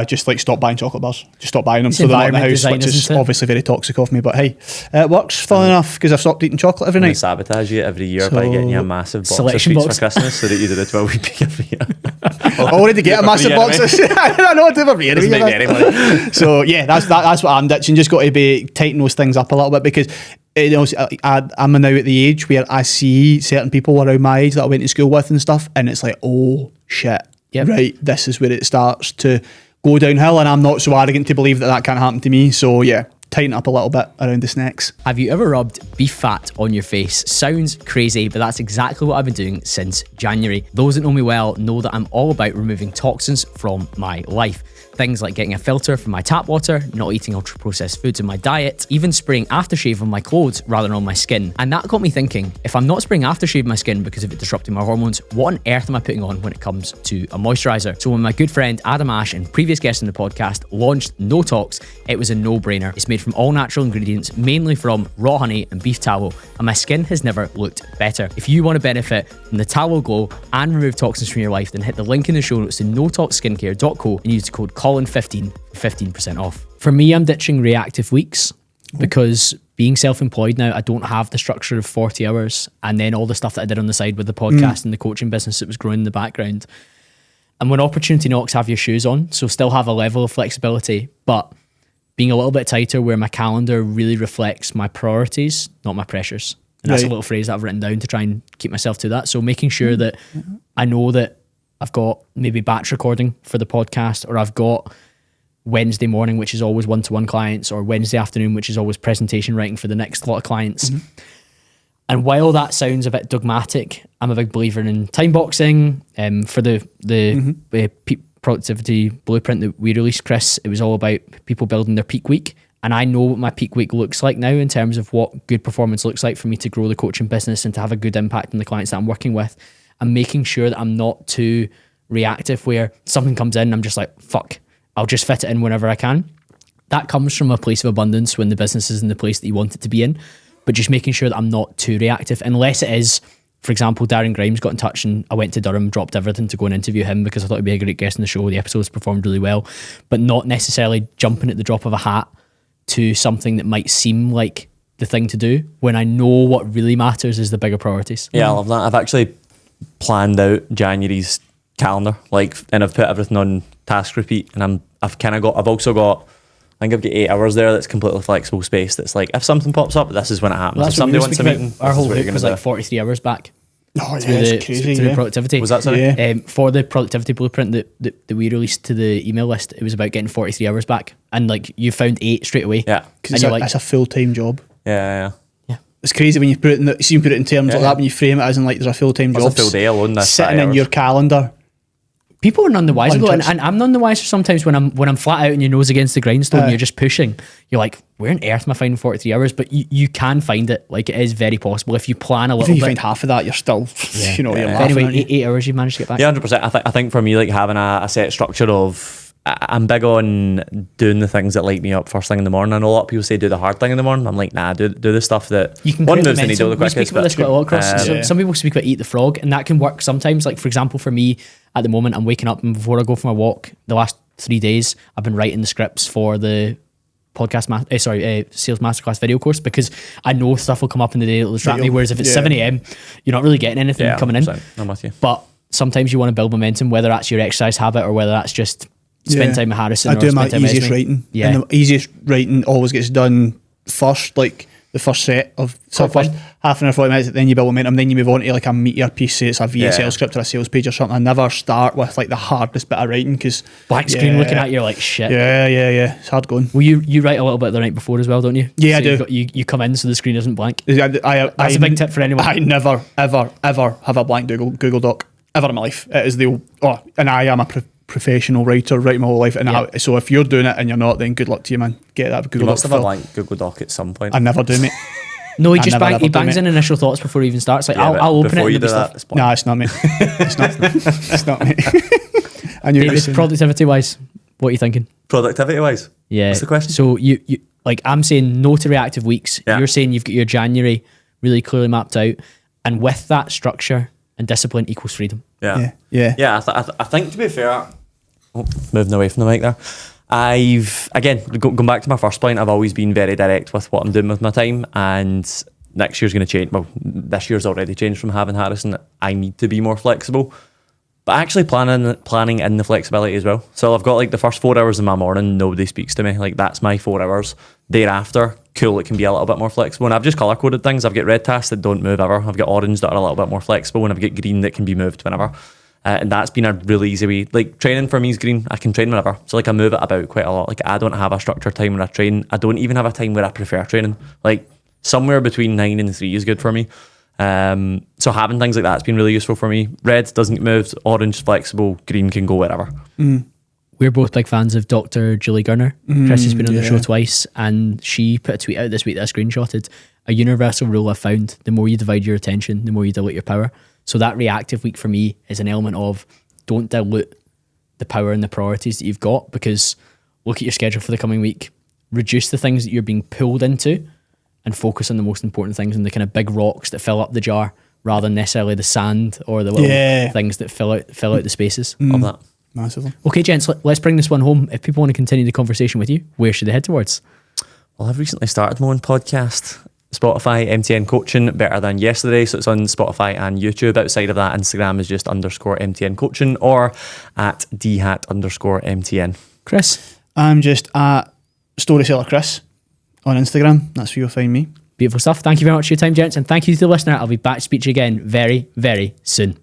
[SPEAKER 3] just stop buying chocolate bars. Just stop buying them.
[SPEAKER 1] It's
[SPEAKER 3] So they're not in the
[SPEAKER 1] environment
[SPEAKER 3] house,
[SPEAKER 1] design,
[SPEAKER 3] which is
[SPEAKER 1] isn't it?
[SPEAKER 3] obviously very toxic of me. But hey, it works. Funnily enough, because I've stopped eating chocolate every
[SPEAKER 2] I'm gonna
[SPEAKER 3] night.
[SPEAKER 2] sabotage you every year by getting you a massive box of
[SPEAKER 1] Selection
[SPEAKER 2] sweets
[SPEAKER 1] box.
[SPEAKER 2] for Christmas so that you do the 12-week peak every year.
[SPEAKER 3] I already get a massive box. I know I do every year.
[SPEAKER 2] Doesn't make me any money.
[SPEAKER 3] So yeah, that's what I'm ditching. Just got to be tighten those things up a little bit, because I'm now at the age where I see certain people around my age that I went to school with and stuff, and it's like, oh shit,
[SPEAKER 1] Yep.
[SPEAKER 3] right, this is where it starts to go downhill, and I'm not so arrogant to believe that can't happen to me. So yeah, tighten up a little bit around the snacks.
[SPEAKER 1] Have you ever rubbed beef fat on your face? Sounds crazy, but that's exactly what I've been doing since January. Those that know me well know that I'm all about removing toxins from my life. Things like getting a filter for my tap water, not eating ultra processed foods in my diet, even spraying aftershave on my clothes rather than on my skin. And that got me thinking, if I'm not spraying aftershave on my skin because of it disrupting my hormones, what on earth am I putting on when it comes to a moisturizer? So when my good friend Adam Ash and previous guest on the podcast launched No Tox, it was a no-brainer. It's made from all natural ingredients, mainly from raw honey and beef tallow, and my skin has never looked better. If you want to benefit from the tallow glow and remove toxins from your life, then hit the link in the show notes to notoxskincare.co and use the code Colin15 for 15% off. For me, I'm ditching reactive weeks because being self-employed now, I don't have the structure of 40 hours and then all the stuff that I did on the side with the podcast and the coaching business that was growing in the background. And when opportunity knocks, have your shoes on, so still have a level of flexibility, but being a little bit tighter where my calendar really reflects my priorities, not my pressures. And that's a little phrase that I've written down to try and keep myself to that. So making sure that I know that I've got maybe batch recording for the podcast, or I've got Wednesday morning, which is always one-to-one clients, or Wednesday afternoon, which is always presentation writing for the next lot of clients. And while that sounds a bit dogmatic, I'm a big believer in time boxing. For the productivity blueprint that we released, Chris, it was all about people building their peak week. And I know what my peak week looks like now in terms of what good performance looks like for me to grow the coaching business and to have a good impact on the clients that I'm working with. And making sure that I'm not too reactive where something comes in and I'm just like, fuck, I'll just fit it in whenever I can. That comes from a place of abundance when the business is in the place that you want it to be in. But just making sure that I'm not too reactive, unless it is, for example, Darren Grimes got in touch and I went to Durham, dropped everything to go and interview him because I thought he'd be a great guest on the show. The episodes performed really well, but not necessarily jumping at the drop of a hat to something that might seem like the thing to do when I know what really matters is the bigger priorities.
[SPEAKER 2] Yeah, I love that. I've actually planned out January's calendar, and I've put everything on task repeat, and I've also got, I think I've got 8 hours there that's completely flexible space. That's like, if something pops up, this is when it happens.
[SPEAKER 1] Well,
[SPEAKER 2] if somebody wants a meeting,
[SPEAKER 1] our whole
[SPEAKER 2] this
[SPEAKER 1] hook
[SPEAKER 2] is
[SPEAKER 1] was
[SPEAKER 2] what
[SPEAKER 1] like 43 hours back.
[SPEAKER 3] Oh,
[SPEAKER 1] through
[SPEAKER 3] yeah,
[SPEAKER 1] the,
[SPEAKER 3] it's crazy.
[SPEAKER 1] through the
[SPEAKER 3] Yeah.
[SPEAKER 1] productivity.
[SPEAKER 2] Was that sorry?
[SPEAKER 3] Yeah.
[SPEAKER 1] For the productivity blueprint that we released to the email list, it was about getting 43 hours back. And you found 8 straight away.
[SPEAKER 2] Yeah.
[SPEAKER 3] Because it's a full-time job.
[SPEAKER 2] Yeah.
[SPEAKER 3] It's crazy when you put it in terms like that, when you frame it as in there's a full-time job.
[SPEAKER 2] That's a full day alone. That's
[SPEAKER 3] sitting
[SPEAKER 2] 5
[SPEAKER 3] in
[SPEAKER 2] hours.
[SPEAKER 3] your calendar.
[SPEAKER 1] People are none the wiser though, and
[SPEAKER 3] Hundreds.
[SPEAKER 1] I'm none the wiser sometimes when I'm flat out and your nose against the grindstone and you're just pushing. You're like, where on earth am I finding 43 hours? But you can find it. It is very possible if you plan a
[SPEAKER 3] If
[SPEAKER 1] little
[SPEAKER 3] you
[SPEAKER 1] bit.
[SPEAKER 3] find half of that, you're still, you're
[SPEAKER 1] But
[SPEAKER 3] laughing.
[SPEAKER 1] anyway,
[SPEAKER 3] aren't you?
[SPEAKER 1] 8 hours you managed to get back.
[SPEAKER 2] Yeah, 100%. I think for me, having a set structure of, I'm big on doing the things that light me up first thing in the morning. I know a lot of people say do the hard thing in the morning. I'm like, nah, do the stuff that
[SPEAKER 1] You can
[SPEAKER 2] one
[SPEAKER 1] create
[SPEAKER 2] moves the needle the
[SPEAKER 1] momentum. We
[SPEAKER 2] quickest.
[SPEAKER 1] speak about this quite a lot, Chris.
[SPEAKER 2] Yeah.
[SPEAKER 1] Some people speak about eat the frog, and that can work sometimes. For example, for me at the moment, I'm waking up and before I go for my walk, the last 3 days, I've been writing the scripts for the sales masterclass video course, because I know stuff will come up in the day that'll distract me. Whereas if it's 7 a.m, you're not really getting anything coming in.
[SPEAKER 2] I'm with you.
[SPEAKER 1] But sometimes you want to build momentum, whether that's your exercise habit or whether that's just spend time with Harrison.
[SPEAKER 3] I do
[SPEAKER 1] or
[SPEAKER 3] my
[SPEAKER 1] spend time with
[SPEAKER 3] easiest
[SPEAKER 1] Esme.
[SPEAKER 3] writing.
[SPEAKER 1] Yeah.
[SPEAKER 3] And the easiest writing always gets done first, like the first set of first half an hour, 40 minutes, then you build momentum, then you move on to like a meatier piece, say it's a VSL script or a sales page or something. I never start with like the hardest bit of writing, because
[SPEAKER 1] Blank screen looking at you like shit.
[SPEAKER 3] Yeah, it's hard going.
[SPEAKER 1] Well, you write a little bit the night before as well, don't you?
[SPEAKER 3] Yeah, I do.
[SPEAKER 1] You come in so the screen isn't blank.
[SPEAKER 3] That's
[SPEAKER 1] a big tip for anyone.
[SPEAKER 3] I never, ever have a blank Google Doc ever in my life. It is and I am a professional writer, writing my whole life. And so if you're doing it and you're not, then good luck to you, man. Get that Google
[SPEAKER 2] You
[SPEAKER 3] Doc.
[SPEAKER 2] must have a blank Google Doc at some point.
[SPEAKER 3] I never do, mate.
[SPEAKER 1] No, he
[SPEAKER 3] I
[SPEAKER 1] just
[SPEAKER 3] never, ever do,
[SPEAKER 1] bangs
[SPEAKER 3] mate.
[SPEAKER 1] in initial thoughts before he even starts. Like,
[SPEAKER 2] Yeah, but
[SPEAKER 1] I'll open
[SPEAKER 2] before
[SPEAKER 1] it
[SPEAKER 2] you
[SPEAKER 1] and
[SPEAKER 2] do
[SPEAKER 1] there'll be
[SPEAKER 2] that,
[SPEAKER 1] stuff.
[SPEAKER 2] it's blank.
[SPEAKER 3] Nah, it's not me. It's not. It's not me. I knew it
[SPEAKER 1] David,
[SPEAKER 3] was soon.
[SPEAKER 1] productivity wise, what are you thinking?
[SPEAKER 2] Productivity wise?
[SPEAKER 1] Yeah.
[SPEAKER 2] What's the question?
[SPEAKER 1] So you like, I'm saying no to reactive weeks.
[SPEAKER 2] Yeah.
[SPEAKER 1] You're saying you've got your January really clearly mapped out, and with that structure and discipline equals freedom.
[SPEAKER 2] Yeah.
[SPEAKER 3] Yeah.
[SPEAKER 2] I think, to be fair, moving away from the mic there, I've, again, going back to my first point, I've always been very direct with what I'm doing with my time, and next year's going to change. Well, this year's already changed from having Harrison. I need to be more flexible, but actually planning in the flexibility as well. So I've got like the first 4 hours of my morning, nobody speaks to me. Like, that's my 4 hours. Thereafter, cool, it can be a little bit more flexible. And I've just color coded things. I've got red tasks that don't move ever. I've got orange that are a little bit more flexible, and I've got green that can be moved whenever. And that's been a really easy way. Like, training for me is green. I can train whenever. So like, I move it about quite a lot. Like, I don't have a structured time when I train. I don't even have a time where I prefer training. Like, somewhere between 9 and 3 is good for me. So having things like that's been really useful for me. Red doesn't get moved. Orange flexible. Green can go wherever.
[SPEAKER 1] We're both big fans of Dr. Julie Gurner. Chris has been on the show twice, and she put a tweet out this week that I screenshotted. A universal rule I've found: the more you divide your attention, the more you dilute your power. So that reactive week for me is an element of, don't dilute the power and the priorities that you've got, because look at your schedule for the coming week. Reduce the things that you're being pulled into and focus on the most important things and the kind of big rocks that fill up the jar, rather than necessarily the sand or the little things that fill out the spaces.
[SPEAKER 2] Love that.
[SPEAKER 3] Massively.
[SPEAKER 1] Okay, gents, let's bring this one home. If people want to continue the conversation with you, where should they head towards?
[SPEAKER 2] Well, I've recently started my own podcast. Spotify, MTN Coaching, better than yesterday. So it's on Spotify and YouTube. Outside of that, Instagram is just _MTN Coaching, or at @DHatt_MTN.
[SPEAKER 1] Chris?
[SPEAKER 3] I'm just at Storyseller Chris on Instagram. That's where you'll find me.
[SPEAKER 1] Beautiful stuff. Thank you very much for your time, gents, and thank you to the listener. I'll be back to speak to you again very, very soon.